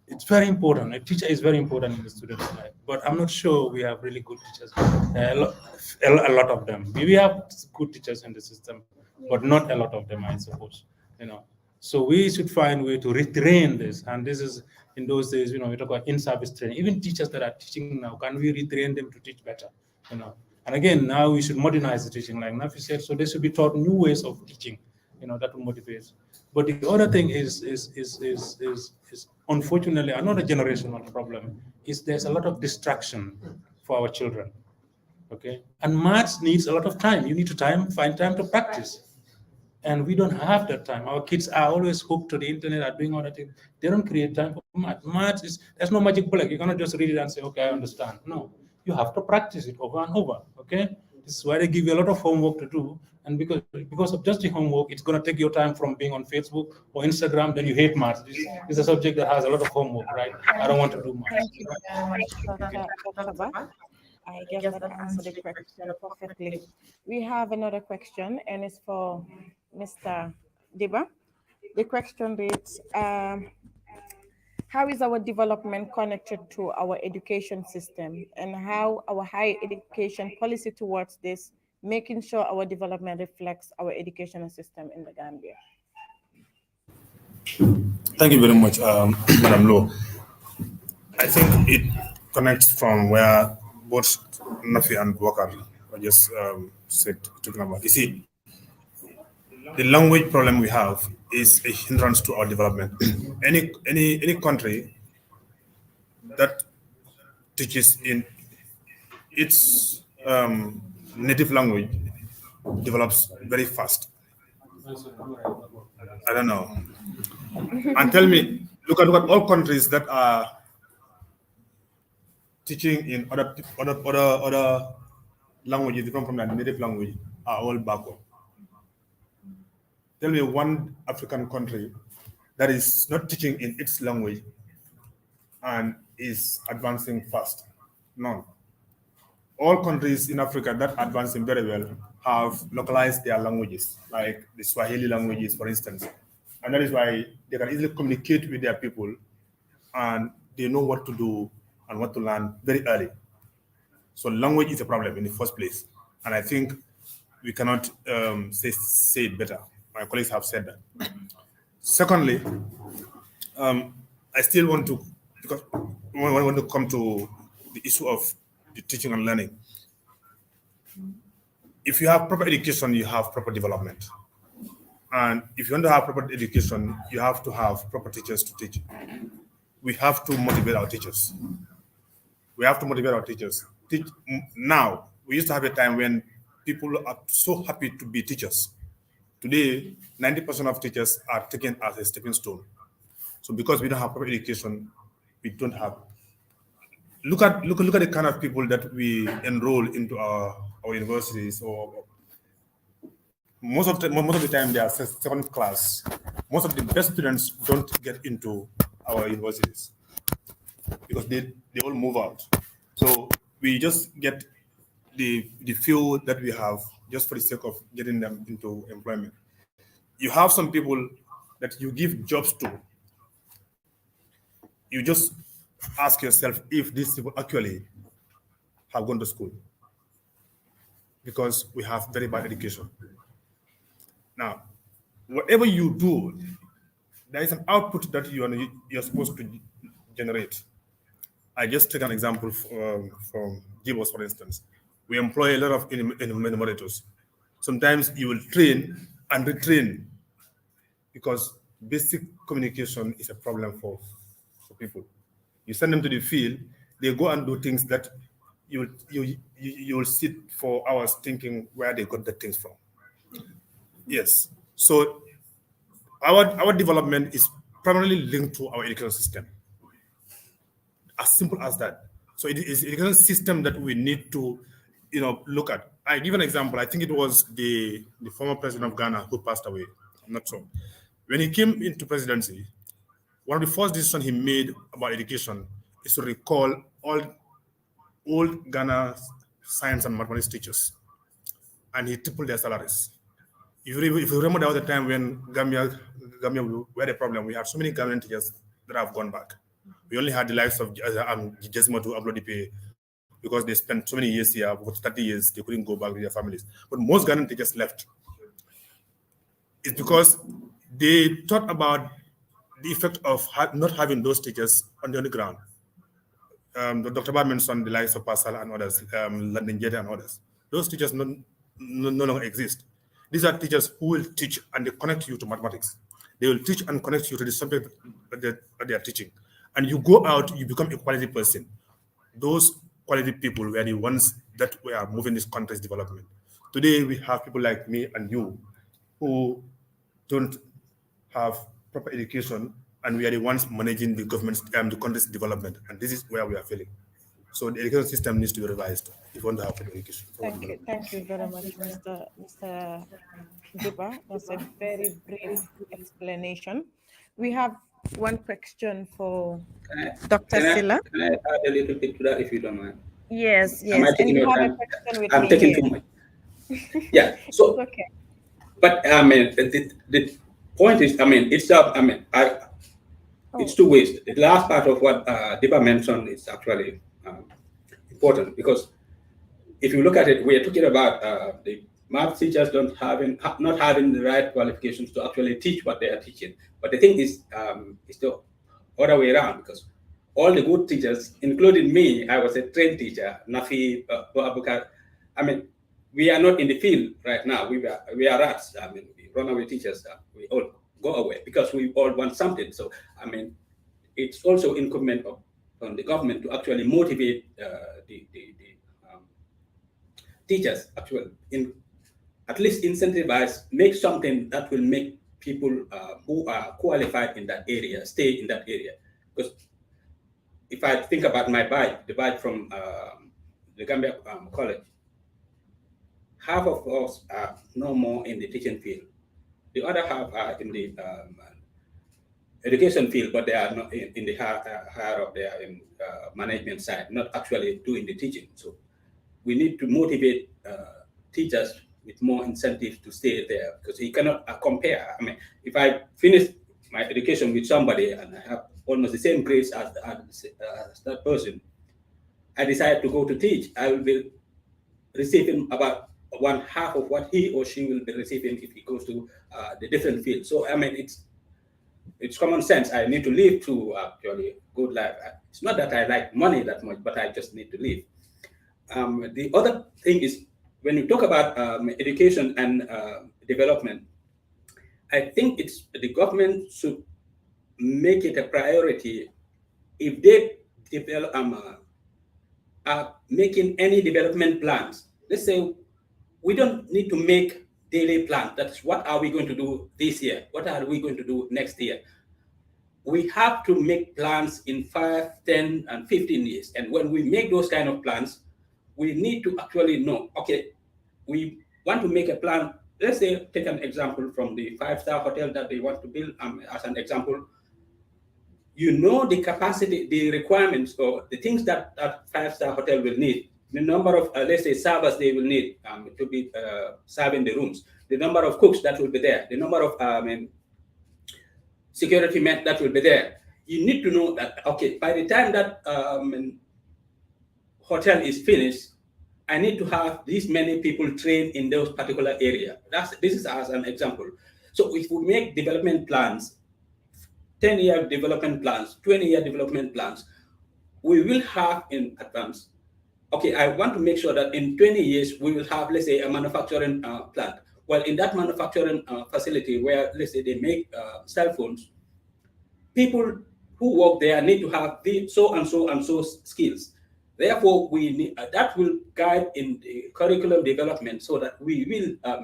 It's very important. A teacher is very important in the student's life, but I'm not sure we have really good teachers. A lot of them. We have good teachers in the system, but not a lot of them, I suppose. So we should find a way to retrain this. And this is, in those days, we talk about in-service training. Even teachers that are teaching now, can we retrain them to teach better? And again, now we should modernize the teaching, like Nafy said. So they should be taught new ways of teaching. That will motivate. But the other thing is unfortunately another generational problem is there's a lot of distraction for our children. Okay, and maths needs a lot of time. You need to find time to practice, and we don't have that time. Our kids are always hooked to the internet, are doing other things. They don't create time for math. Maths is, there's no magic bullet. You cannot just read it and say, okay, I understand. No, you have to practice it over and over. Okay, this is why they give you a lot of homework to do. And because of just the homework, it's going to take your time from being on Facebook or Instagram. Then you hate maths. This is a subject that has a lot of homework, right? I don't want to do maths. Thank you very much, Dr. Ba. I guess that answered the question perfectly. We have another question, and it's for Mr. Dibba. The question reads, how is our development connected to our education system, and how our higher education policy towards this, making sure our development reflects our educational system in the Gambia? Thank you very much, Madam Lowe. I think it connects from where both Nafy and Bubacarr were just talking about. You see, the language problem we have is a hindrance to our development. Any country that teaches in its native language develops very fast. I don't know. And tell me, look at all countries that are teaching in other languages different from their native language are all backward. Tell me one African country that is not teaching in its language and is advancing fast. None. All countries in Africa that are advancing very well have localized their languages, like the Swahili languages, for instance. And that is why they can easily communicate with their people and they know what to do and what to learn very early. So language is a problem in the first place. And I think we cannot say it better. My colleagues have said that. Secondly, I still want to, because I want to come to the issue of the teaching and learning. If you have proper education, you have proper development. And if you want to have proper education, you have to have proper teachers to teach. We have to motivate our teachers. We have to motivate our teachers. Now, we used to have a time when people are so happy to be teachers. Today, 90% of teachers are taken as a stepping stone. So because we don't have proper education, we don't have. Look at the kind of people that we enroll into our universities. Or most of the time they are second class. Most of the best students don't get into our universities because they all move out. So we just get the few that we have just for the sake of getting them into employment. You have some people that you give jobs to. You just ask yourself if these people actually have gone to school, because we have very bad education. Now, whatever you do, there is an output that you're supposed to generate. I just take an example from Gibos, for instance. We employ a lot of enumerators. Sometimes you will train and retrain because basic communication is a problem for people. You send them to the field, they go and do things that you will sit for hours thinking where they got the things from. Yes. So our development is primarily linked to our education system. As simple as that. So it is an education system that we need to, look at. I give an example. I think it was the former president of Ghana who passed away. I'm not sure. When he came into presidency, one of the first decisions he made about education is to recall all old Ghana science and mathematics teachers, and he tripled their salaries. If you remember, there was a time when Gambia we had a problem. We had so many Gambian teachers that have gone back. We only had the likes of Gassama to upload the pay because they spent so many years here, for 30 years, they couldn't go back with their families. But most Ghanaian teachers left. It's because they thought about the effect of not having those teachers on the ground. Dr. Bad mentioned the likes of Pascal and others, London Jetta and others. Those teachers no longer exist. These are teachers who will teach and they connect you to mathematics. They will teach and connect you to the subject that they are teaching. And you go out, you become a quality person. Those quality people were the ones that were moving this country's development. Today, we have people like me and you who don't have proper education, and we are the ones managing the government's, the country's development. And this is where we are failing. So the education system needs to be revised if we want to have education. Thank you very much, Mr. Dibba. That's a very brief explanation. We have one question for Dr. Sillah. Can I add a little bit to that, if you don't mind? Yes. And you have a question with I'm me taking here. too much. Yeah. So, it's okay. But the point is, it's two ways. The last part of what Dibba mentioned is actually important, because if you look at it, we are talking about the math teachers not having the right qualifications to actually teach what they are teaching. But the thing is, it's the other way around, because all the good teachers, including me, I was a trained teacher, Nafy, Bubacarr. We are not in the field right now. We are rats. We runaway teachers. We all go away because we all want something. So, it's also incumbent on the government to actually motivate the teachers, actually, at least incentivize, make something that will make people who are qualified in that area stay in that area. Because if I think about the batch from the Gambia College, half of us are no more in the teaching field. The other half are in the education field, but they are not in the higher up, they are in management side, not actually doing the teaching. So we need to motivate teachers with more incentives to stay there, because you cannot compare. If I finish my education with somebody and I have almost the same grades as that person, I decide to go to teach, I will be receiving about one half of what he or she will be receiving if he goes to the different field. So it's common sense. I need to live to actually good life. It's not that I like money that much, but I just need to live. The other thing is, when you talk about education and development, I think it's the government should make it a priority if they develop making any development plans. Let's say we don't need to make daily plans. That's what are we going to do this year? What are we going to do next year? We have to make plans in 5, 10, and 15 years. And when we make those kind of plans, we need to actually know, okay, we want to make a plan. Let's say, take an example from the 5-star hotel that they want to build as an example. You know the capacity, the requirements, or the things that that 5-star hotel will need, the number of, let's say, servers they will need to be serving the rooms, the number of cooks that will be there, the number of security men that will be there. You need to know that, okay, by the time that hotel is finished, I need to have these many people trained in those particular area. This is as an example. So if we make development plans, 10-year development plans, 20-year development plans, we will have in advance, okay, I want to make sure that in 20 years, we will have, let's say, a manufacturing plant. Well, in that manufacturing facility where, let's say, they make cell phones, people who work there need to have the so and so skills. Therefore, we need, that will guide in the curriculum development so that we will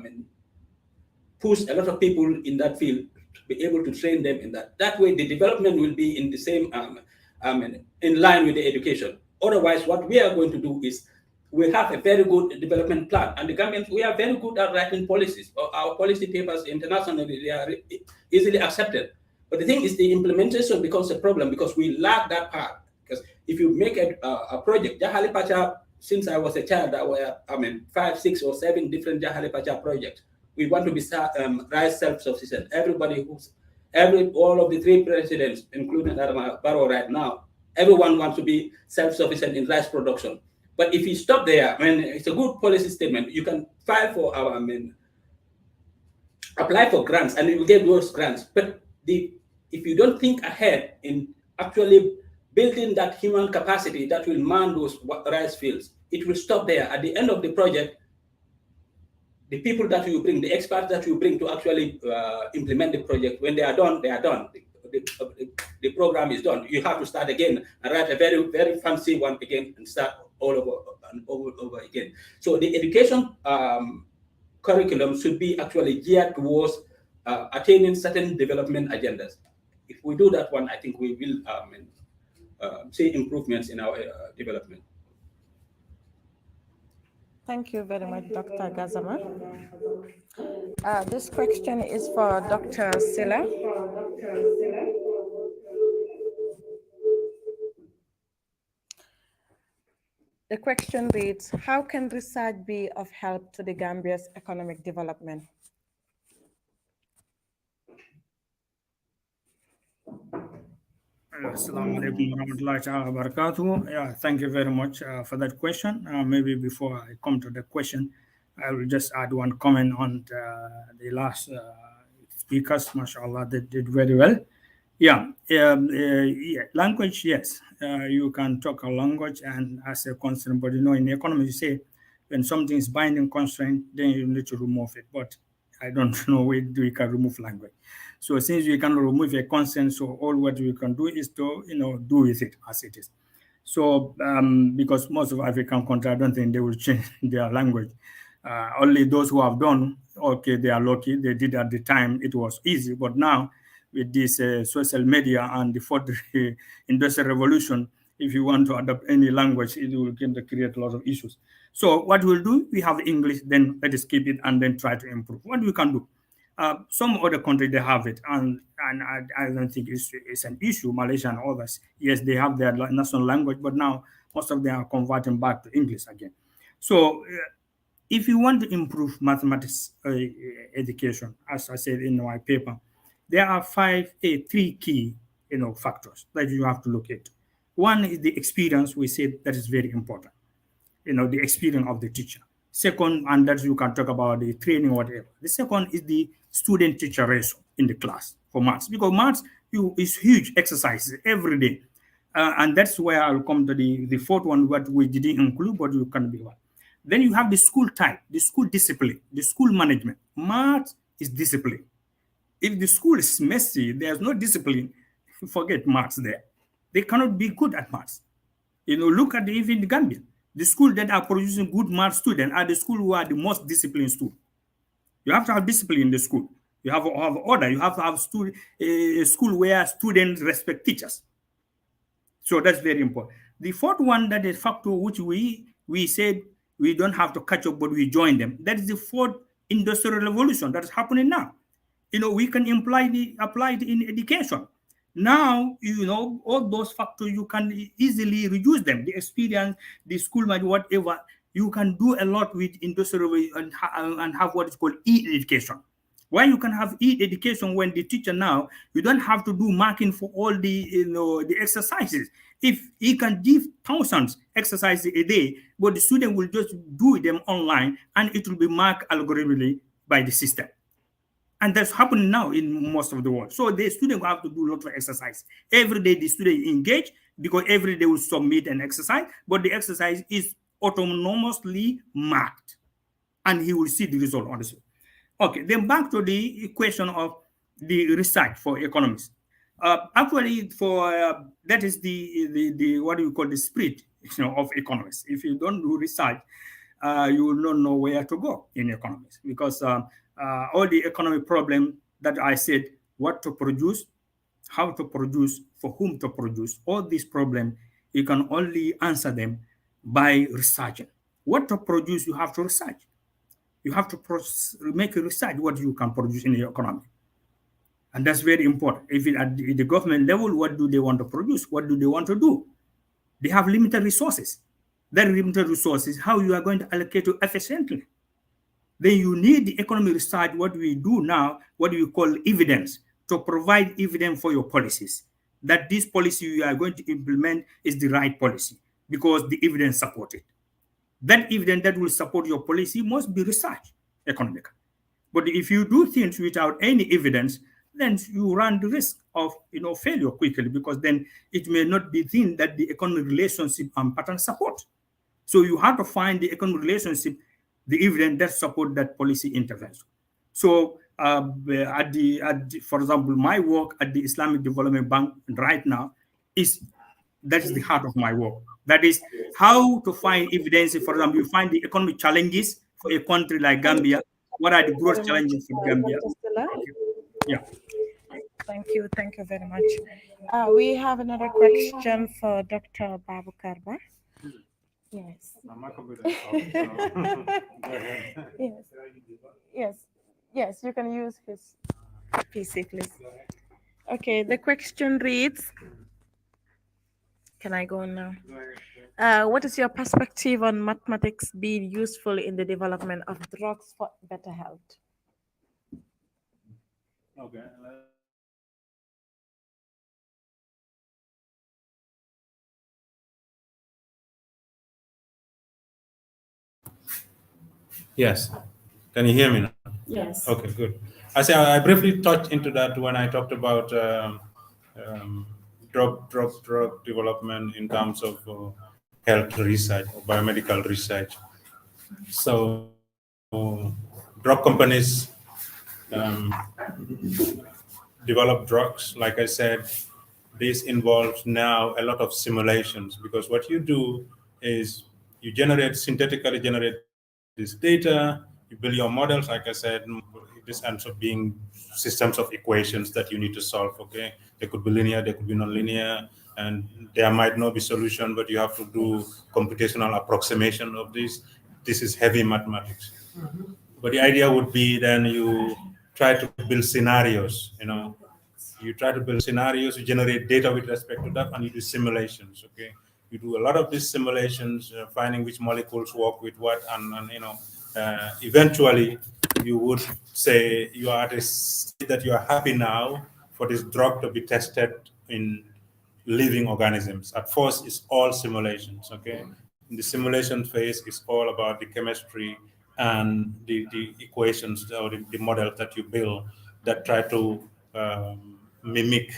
push a lot of people in that field be able to train them in that. That way, the development will be in the same, in line with the education. Otherwise, what we are going to do is we have a very good development plan, and the Gambians, we are very good at writing policies. Our policy papers internationally, they are easily accepted. But the thing is, the implementation becomes a problem because we lack that part. Because if you make a project, Jahali Pacha, since I was a child, there were 5, 6, or 7 different Jahali Pacha projects. We want to be rice self-sufficient. All of the 3 presidents, including Adama Barrow right now, everyone wants to be self-sufficient in rice production. But if you stop there, it's a good policy statement. You can file for apply for grants, and you will get those grants. But if you don't think ahead in actually building that human capacity that will man those rice fields, it will stop there. At the end of the project, the people that you bring, the experts that you bring to actually implement the project, when they are done, they are done. The program is done. You have to start again and write a very, very fancy one again and start all over again. So the education curriculum should be actually geared towards attaining certain development agendas. If we do that one, I think we will see improvements in our development. Thank you very much, Dr. Gassama. This question is for Dr. Sillah. The question reads, how can research be of help to the Gambia's economic development? Assalamu alaikum warahmatullahi wabarakatuh. Yeah, thank you very much for that question. Maybe before I come to the question, I will just add one comment on the last speakers. MashaAllah, they did very well. Yeah, language, yes. You can talk a language and as a constraint, but in economy, you say when something is binding constraint, then you need to remove it. But I don't know where we can remove language. So since we can remove a constraint, so all what we can do is to do with it as it is. So because most of African countries, I don't think they will change their language. Only those who have done, okay, they are lucky. They did at the time, it was easy. But now with this social media and the fourth industrial revolution, if you want to adopt any language, it will create a lot of issues. So what we'll do, we have English, then let us keep it and then try to improve. What we can do? Some other countries, they have it, and I don't think it's an issue. Malaysia and others, yes, they have their national language, but now most of them are converting back to English again. So if you want to improve mathematics education, as I said in my paper, there are 3 key factors that you have to look at. One is the experience. We said that is very important. The experience of the teacher. Second, and that you can talk about the training, whatever. The second is the student-teacher ratio in the class for maths, because maths is huge exercises every day. And that's where I'll come to the fourth one, what we didn't include, but you can be one. Then you have the school type, the school discipline, the school management. Maths is discipline. If the school is messy, there's no discipline, forget maths there. They cannot be good at maths. Look at even the Gambian. The schools that are producing good math students are the schools who are the most disciplined students. You have to have discipline in the school. You have to have order. You have to have a school where students respect teachers. So that's very important. The fourth one, that is factor which we said we don't have to catch up, but we join them. That is the fourth industrial revolution that is happening now. We can apply it in education. Now, all those factors, you can easily reduce them. The experience, the school, whatever, you can do a lot with industrial and have what is called e-education. Why you can have e-education when the teacher now, you don't have to do marking for all the, the exercises. If he can give thousands exercises a day, but the student will just do them online and it will be marked algorithmically by the system. And that's happening now in most of the world. So the student will have to do a lot of exercise. Every day the student engage because every day will submit an exercise, but the exercise is autonomously marked and he will see the result on the screen. Okay, then back to the question of the research for economists. Actually, for that is the what do you call the spirit of economists. If you don't do research, you will not know where to go in economics because all the economic problem that I said what to produce, how to produce, for whom to produce. All these problems, you can only answer them by researching. What to produce, you have to research. You have to make a research what you can produce in your economy. And that's very important. If it, at the government level, what do they want to produce? What do they want to do? They have limited resources. That limited resources, how you are going to allocate it efficiently. Then you need the economic research, what we do now, what we call evidence, to provide evidence for your policies, that this policy you are going to implement is the right policy because the evidence supports it. That evidence that will support your policy must be research economic. But if you do things without any evidence, then you run the risk of failure quickly, because then it may not be seen that the economic relationship and pattern support. So you have to find the economic relationship, the evidence that support that policy intervention. So for example, my work at the Islamic Development Bank right now that is the heart of my work. That is how to find evidence. For example, you find the economic challenges for a country like Gambia. What are the growth challenges for Gambia? Yeah. Thank you very much. We have another question for Dr. Bubacarr. Yes. Yes, you can use his PC, please. Okay, the question reads, can I go on now? What is your perspective on mathematics being useful in the development of drugs for better health? Okay. Yes. Can you hear me now? Yes. Okay, good. I briefly touched into that when I talked about drug development in terms of health research or biomedical research. So drug companies develop drugs. Like I said, this involves now a lot of simulations, because what you do is you synthetically generate this data, you build your models. Like I said, this ends up being systems of equations that you need to solve. Okay, they could be linear, they could be nonlinear, and there might not be solution, but you have to do computational approximation of this. This is heavy mathematics. Mm-hmm. But the idea would be then you try to build scenarios. You try to build scenarios, you generate data with respect to that, and you do simulations. Okay, you do a lot of these simulations, finding which molecules work with what, and eventually you would say you are at a state that you are happy now for this drug to be tested in living organisms. At first, it's all simulations. Okay, in the simulation phase, it's all about the chemistry and the equations or the models that you build that try to mimic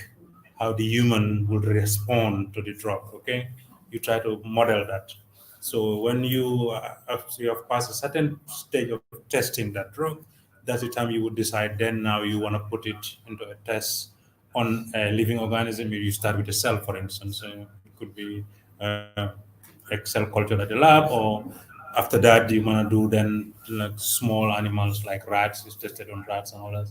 how the human would respond to the drug. Okay, you try to model that. So when you have passed a certain stage of testing that drug, that's the time you would decide. Then now you want to put it into a test on a living organism. You start with a cell, for instance. It could be a cell culture at the lab, or after that you want to do then like small animals like rats. It's tested on rats and all that.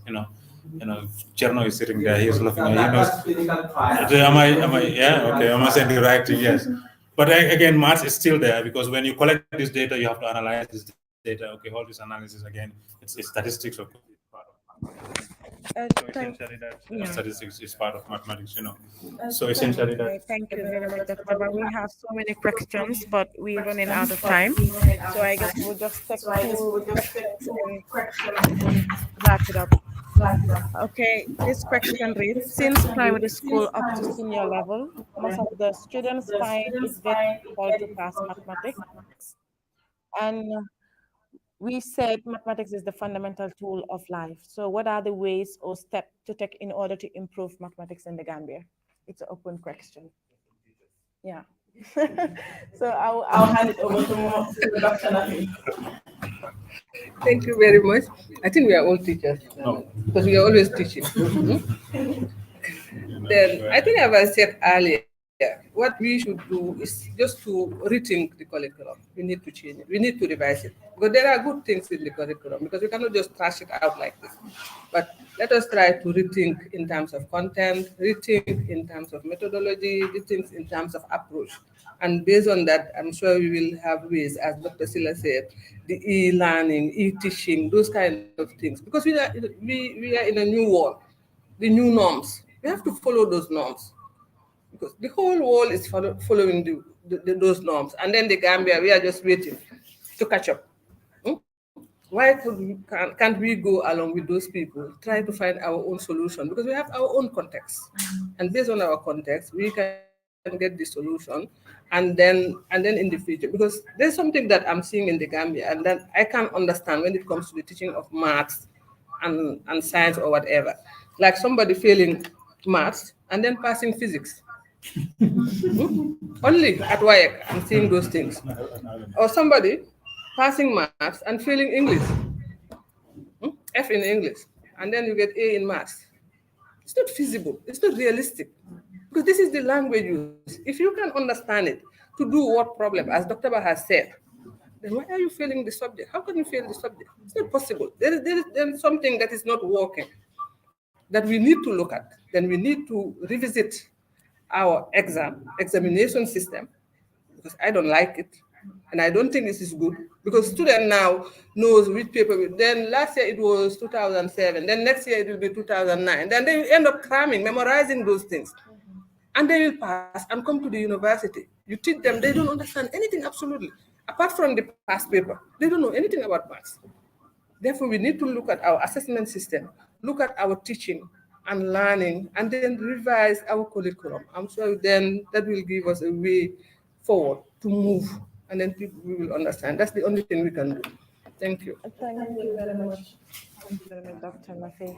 Cherno is sitting there. He's looking at Am I? Yeah. Okay. Am I saying the right thing? Yes. But again, maths is still there, because when you collect this data, you have to analyze this data. Okay. All this analysis again, it's statistics. So essentially, statistics is part of mathematics. So essentially, that. Thank you very much, Dr. But we have so many questions, but we're running out of time. So I guess we'll just take two questions and wrap it up. Okay, this question reads, since primary school up to senior level, most of the students find it very difficult to pass mathematics. And we said mathematics is the fundamental tool of life. So what are the ways or steps to take in order to improve mathematics in the Gambia? It's an open question. Yeah. So I'll hand it over to Dr. Nafy. Thank you very much. I think we are all teachers, because we are always teaching. Then I think, as I said earlier, what we should do is just to rethink the curriculum. We need to change it. We need to revise it. Because there are good things in the curriculum, because we cannot just trash it out like this. But let us try to rethink in terms of content, rethink in terms of methodology, rethink in terms of approach. And based on that, I'm sure we will have ways, as Dr. Sillah said, the e-learning, e-teaching, those kind of things. Because we are in a new world, the new norms. We have to follow those norms, because the whole world is following those norms. And then the Gambia, we are just waiting to catch up. Why can't we go along with those people, try to find our own solution? Because we have our own context. And based on our context, we can get the solution, and then in the future. Because there's something that I'm seeing in the Gambia, and that I can't understand when it comes to the teaching of maths and science or whatever. Like somebody failing maths and then passing physics. Only at WAEC, I'm seeing those things. Or somebody passing maths and failing English. F in English. And then you get A in maths. It's not feasible. It's not realistic. Because this is the language used. If you can understand it, to do what problem, as Dr. Ba has said, then why are you failing the subject? How can you fail the subject? It's not possible. There is something that is not working that we need to look at. Then we need to revisit our examination system, because I don't like it. And I don't think this is good, because student now knows which paper. Then last year it was 2007. Then next year it will be 2009. Then they end up cramming, memorizing those things. And they will pass and come to the university. You teach them, they don't understand anything absolutely. Apart from the past paper, they don't know anything about maths. Therefore, we need to look at our assessment system, look at our teaching and learning, and then revise our curriculum. I'm sure then that will give us a way forward to move, and then people will understand. That's the only thing we can do. Thank you. Thank you very much. Thank you very much, Dr. Nafy.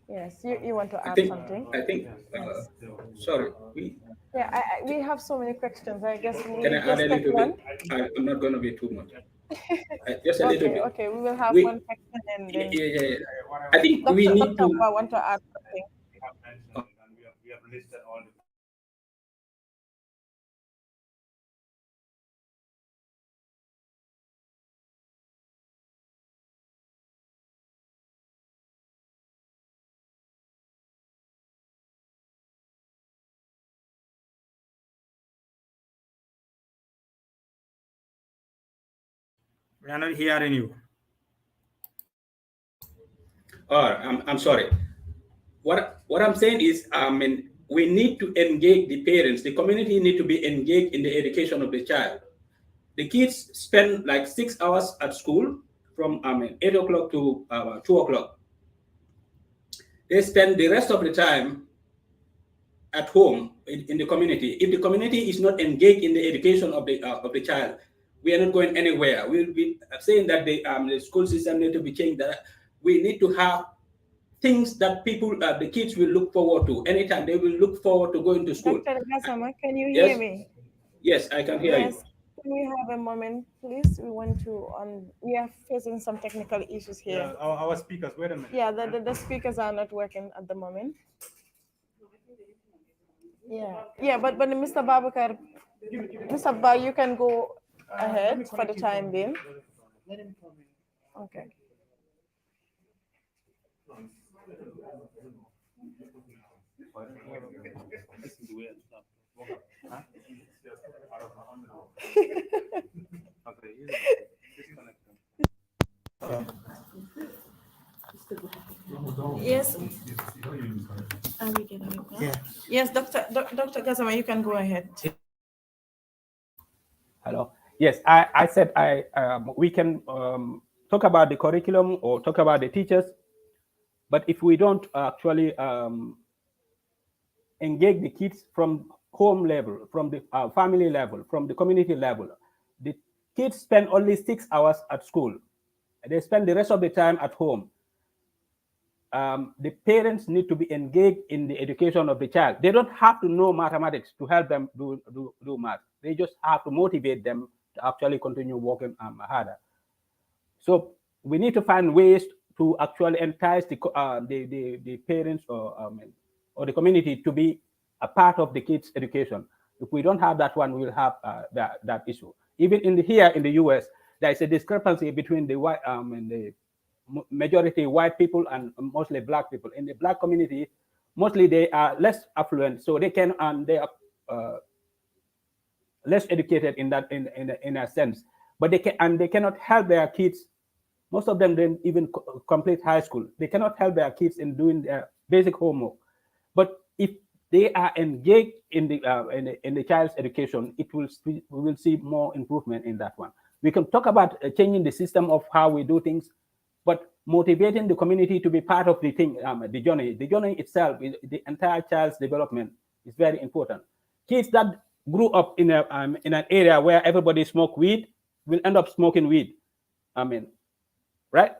Yes, you want to add something? I think, sorry. We have so many questions. I guess we Can I add a little bit? I'm not going to be too much. Just a little bit. Okay, we will have one question and then. Yeah. I think Dr. we need to. I want to add something. We have listed all the We are not hearing you. I'm sorry. What I'm saying is, we need to engage the parents. The community need to be engaged in the education of the child. The kids spend like 6 hours at school from 8 o'clock to 2 o'clock. They spend the rest of the time at home in the community. If the community is not engaged in the education of the child, we are not going anywhere. We'll be saying that the school system need to be changed. That we need to have things that people, the kids will look forward to. Anytime they will look forward to going to school. Dr. Gassama, can you hear me? Yes, I can hear you. Can we have a moment, please? We want to, we are facing some technical issues here. Yeah, our speakers, wait a minute. Yeah, the speakers are not working at the moment. Yeah, but Mr. Bubacarr, Mr. Ba, you can go ahead for the time being. Okay. Yes. Yes, Dr. Gassama, you can go ahead. Hello. Yes, I said we can talk about the curriculum or talk about the teachers, but if we don't actually engage the kids from home level, from the family level, from the community level, the kids spend only 6 hours at school. They spend the rest of the time at home. The parents need to be engaged in the education of the child. They don't have to know mathematics to help them do math. They just have to motivate them to actually continue working harder. So we need to find ways to actually entice the parents or the community to be a part of the kids' education. If we don't have that one, we will have that issue. Even here in the US, there is a discrepancy between the white and the majority white people and mostly black people. In the black community, mostly they are less affluent, so they can they are less educated in a sense, but they cannot help their kids. Most of them didn't even complete high school. They cannot help their kids in doing their basic homework. But if they are engaged in the child's education, we will see more improvement in that one. We can talk about changing the system of how we do things, but motivating the community to be part of the thing, the journey itself, the entire child's development is very important. Kids that grew up in an area where everybody smoke weed will end up smoking weed. Right?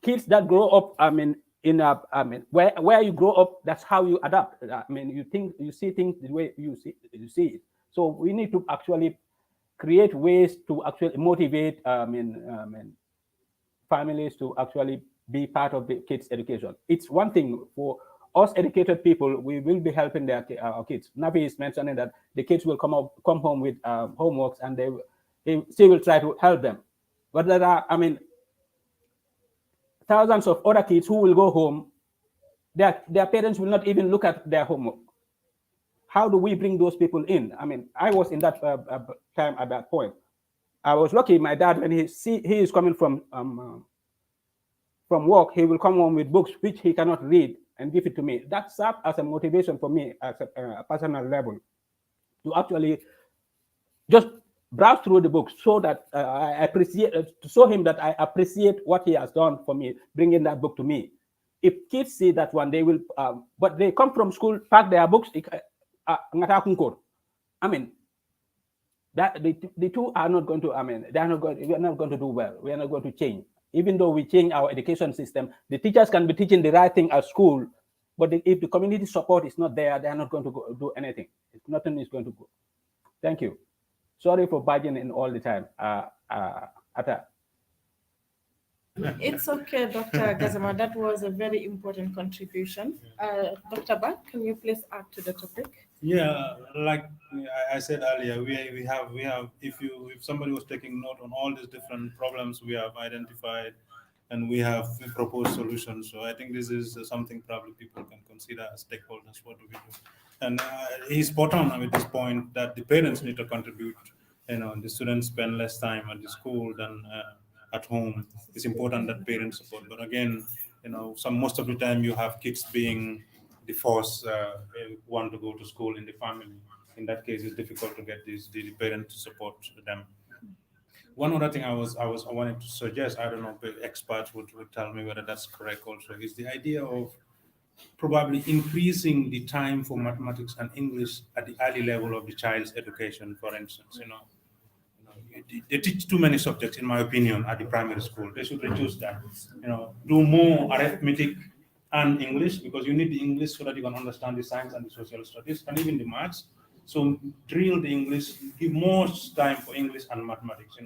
Kids that grow up, where you grow up, that's how you adapt. You see things the way you see it. So we need to actually create ways to actually motivate families to actually be part of the kids' education. It's one thing for us educated people, we will be helping our kids. Nafy is mentioning that the kids will come home with homeworks, and she will try to help them. But there are, thousands of other kids who will go home, their parents will not even look at their homework. How do we bring those people in? I was in that time at that point. I was lucky. My dad, when he is coming from work, he will come home with books which he cannot read and give it to me. That served as a motivation for me at a personal level to actually just browse through the books, so that I appreciate, to show him that I appreciate what he has done for me, bringing that book to me. If kids see that one, they will, but they come from school, pack their books. That the two are not going to, we are not going to do well. We are not going to change. Even though we change our education system, the teachers can be teaching the right thing at school, but if the community support is not there, they are not going to do anything. Nothing is going to go. Thank you. Sorry for barging in all the time. Atta. It's okay, Dr. Gassama. That was a very important contribution. Dr. Bak, can you please add to the topic? Yeah, like I said earlier, we have if somebody was taking note on all these different problems we have identified, and we have proposed solutions. So I think this is something probably people can consider as stakeholders. What do we do? And he's spot on with this point that the parents need to contribute. The students spend less time at the school than at home. It's important that parents support. But again, most of the time you have kids being the force want to go to school in the family. In that case, it's difficult to get the parents to support them. One other thing I wanted to suggest, I don't know if experts would tell me whether that's correct also, is the idea of probably increasing the time for mathematics and English at the early level of the child's education, for instance. They teach too many subjects, in my opinion, at the primary school. They should reduce that. Do more arithmetic and English, because you need the English so that you can understand the science and the social studies and even the maths. So drill the English, give more time for English and mathematics,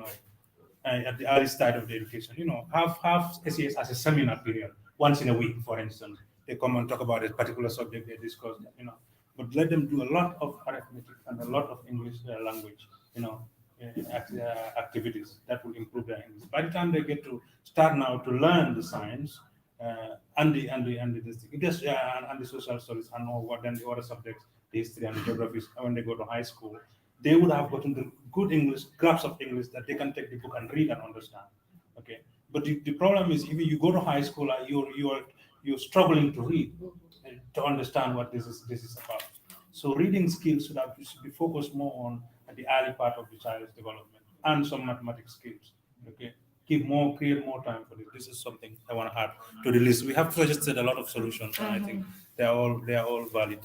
at the early start of the education. Have SES as a seminar period, once in a week, for instance. They come and talk about a particular subject, they discuss that, but let them do a lot of arithmetic and a lot of English language, activities that will improve their English. By the time they get to start now to learn the science and the social studies and all what then the other subjects, the history and the geography, when they go to high school, they would have gotten the good English, grasp of English that they can take the book and read and understand. Okay, but the problem is, if you go to high school, you're struggling to read and to understand what this is about. So reading skills should be focused more on at the early part of the child's development, and some mathematics skills. Okay, create more time for this. This is something I want to add to the list. We have suggested a lot of solutions, and I think they are all valid.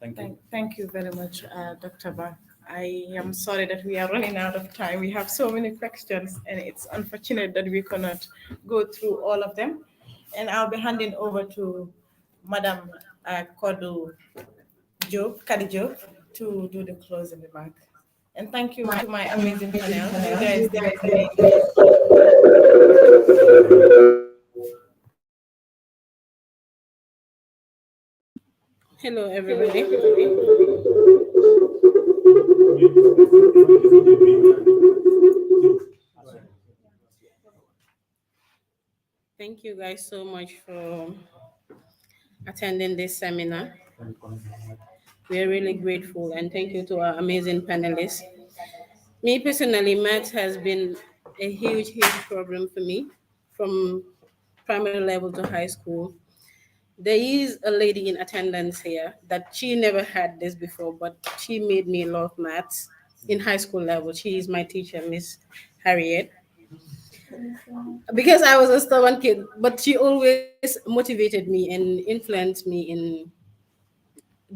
Thank you. Thank you very much, Dr. Ba. I am sorry that we are running out of time. We have so many questions, and it's unfortunate that we cannot go through all of them. And I'll be handing over to Madam Kadi Job to do the closing remark. And thank you to my amazing panel. You guys Hello, everybody. Thank you guys so much for attending this seminar. We are really grateful, and thank you to our amazing panelists. Me personally, math has been a huge, huge problem for me from primary level to high school. There is a lady in attendance here that she never had this before, but she made me love maths in high school level. She is my teacher, Miss Harriet. Because I was a stubborn kid, but she always motivated me and influenced me in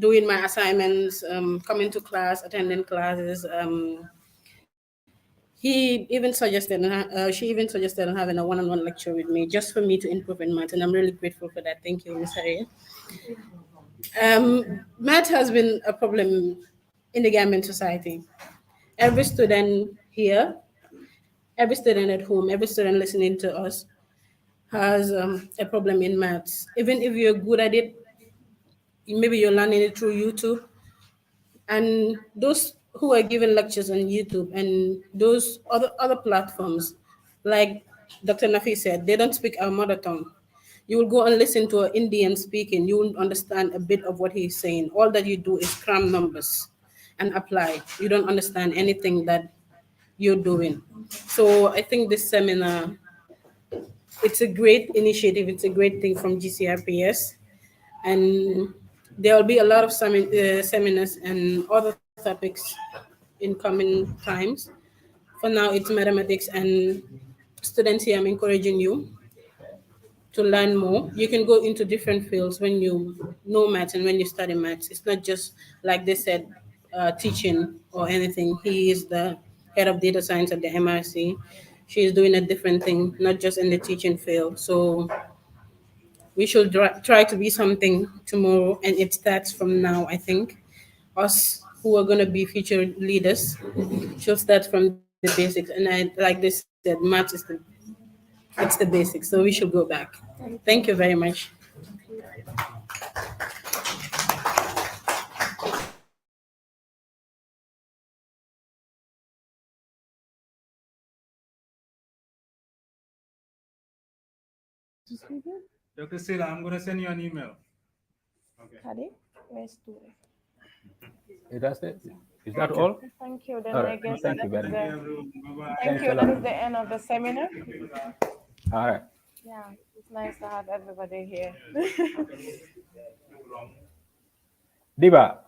doing my assignments, coming to class, attending classes. She even suggested on having a one-on-one lecture with me just for me to improve in math, and I'm really grateful for that. Thank you, Ms. Harriet. Math has been a problem in the Gambian society. Every student here, every student at home, every student listening to us has a problem in maths. Even if you're good at it, maybe you're learning it through YouTube. And those who are giving lectures on YouTube and those other platforms, like Dr. Nafy said, they don't speak our mother tongue. You will go and listen to an Indian speaking, you won't understand a bit of what he's saying. All that you do is cram numbers and apply. You don't understand anything that you're doing. So I think this seminar, it's a great initiative. It's a great thing from GCRPS. And there will be a lot of seminars and other topics in coming times. For now, it's mathematics, and students here, I'm encouraging you to learn more. You can go into different fields when you know maths and when you study maths. It's not just, like they said, teaching or anything. He is the head of data science at the MRC. She is doing a different thing, not just in the teaching field. So we should try to be something tomorrow, and it starts from now. I think us who are going to be future leaders should start from the basics. And I, like they said, math is it's the basics, so we should go back. Thank you very much. Dr. Sillah, I'm going to send you an email. Okay. Hadi, where's Ture? Is that all? Thank you. Then All I right. guess Thank you very much. Thank you. That is the end of the seminar. All right. Yeah, it's nice to have everybody here. Dibba,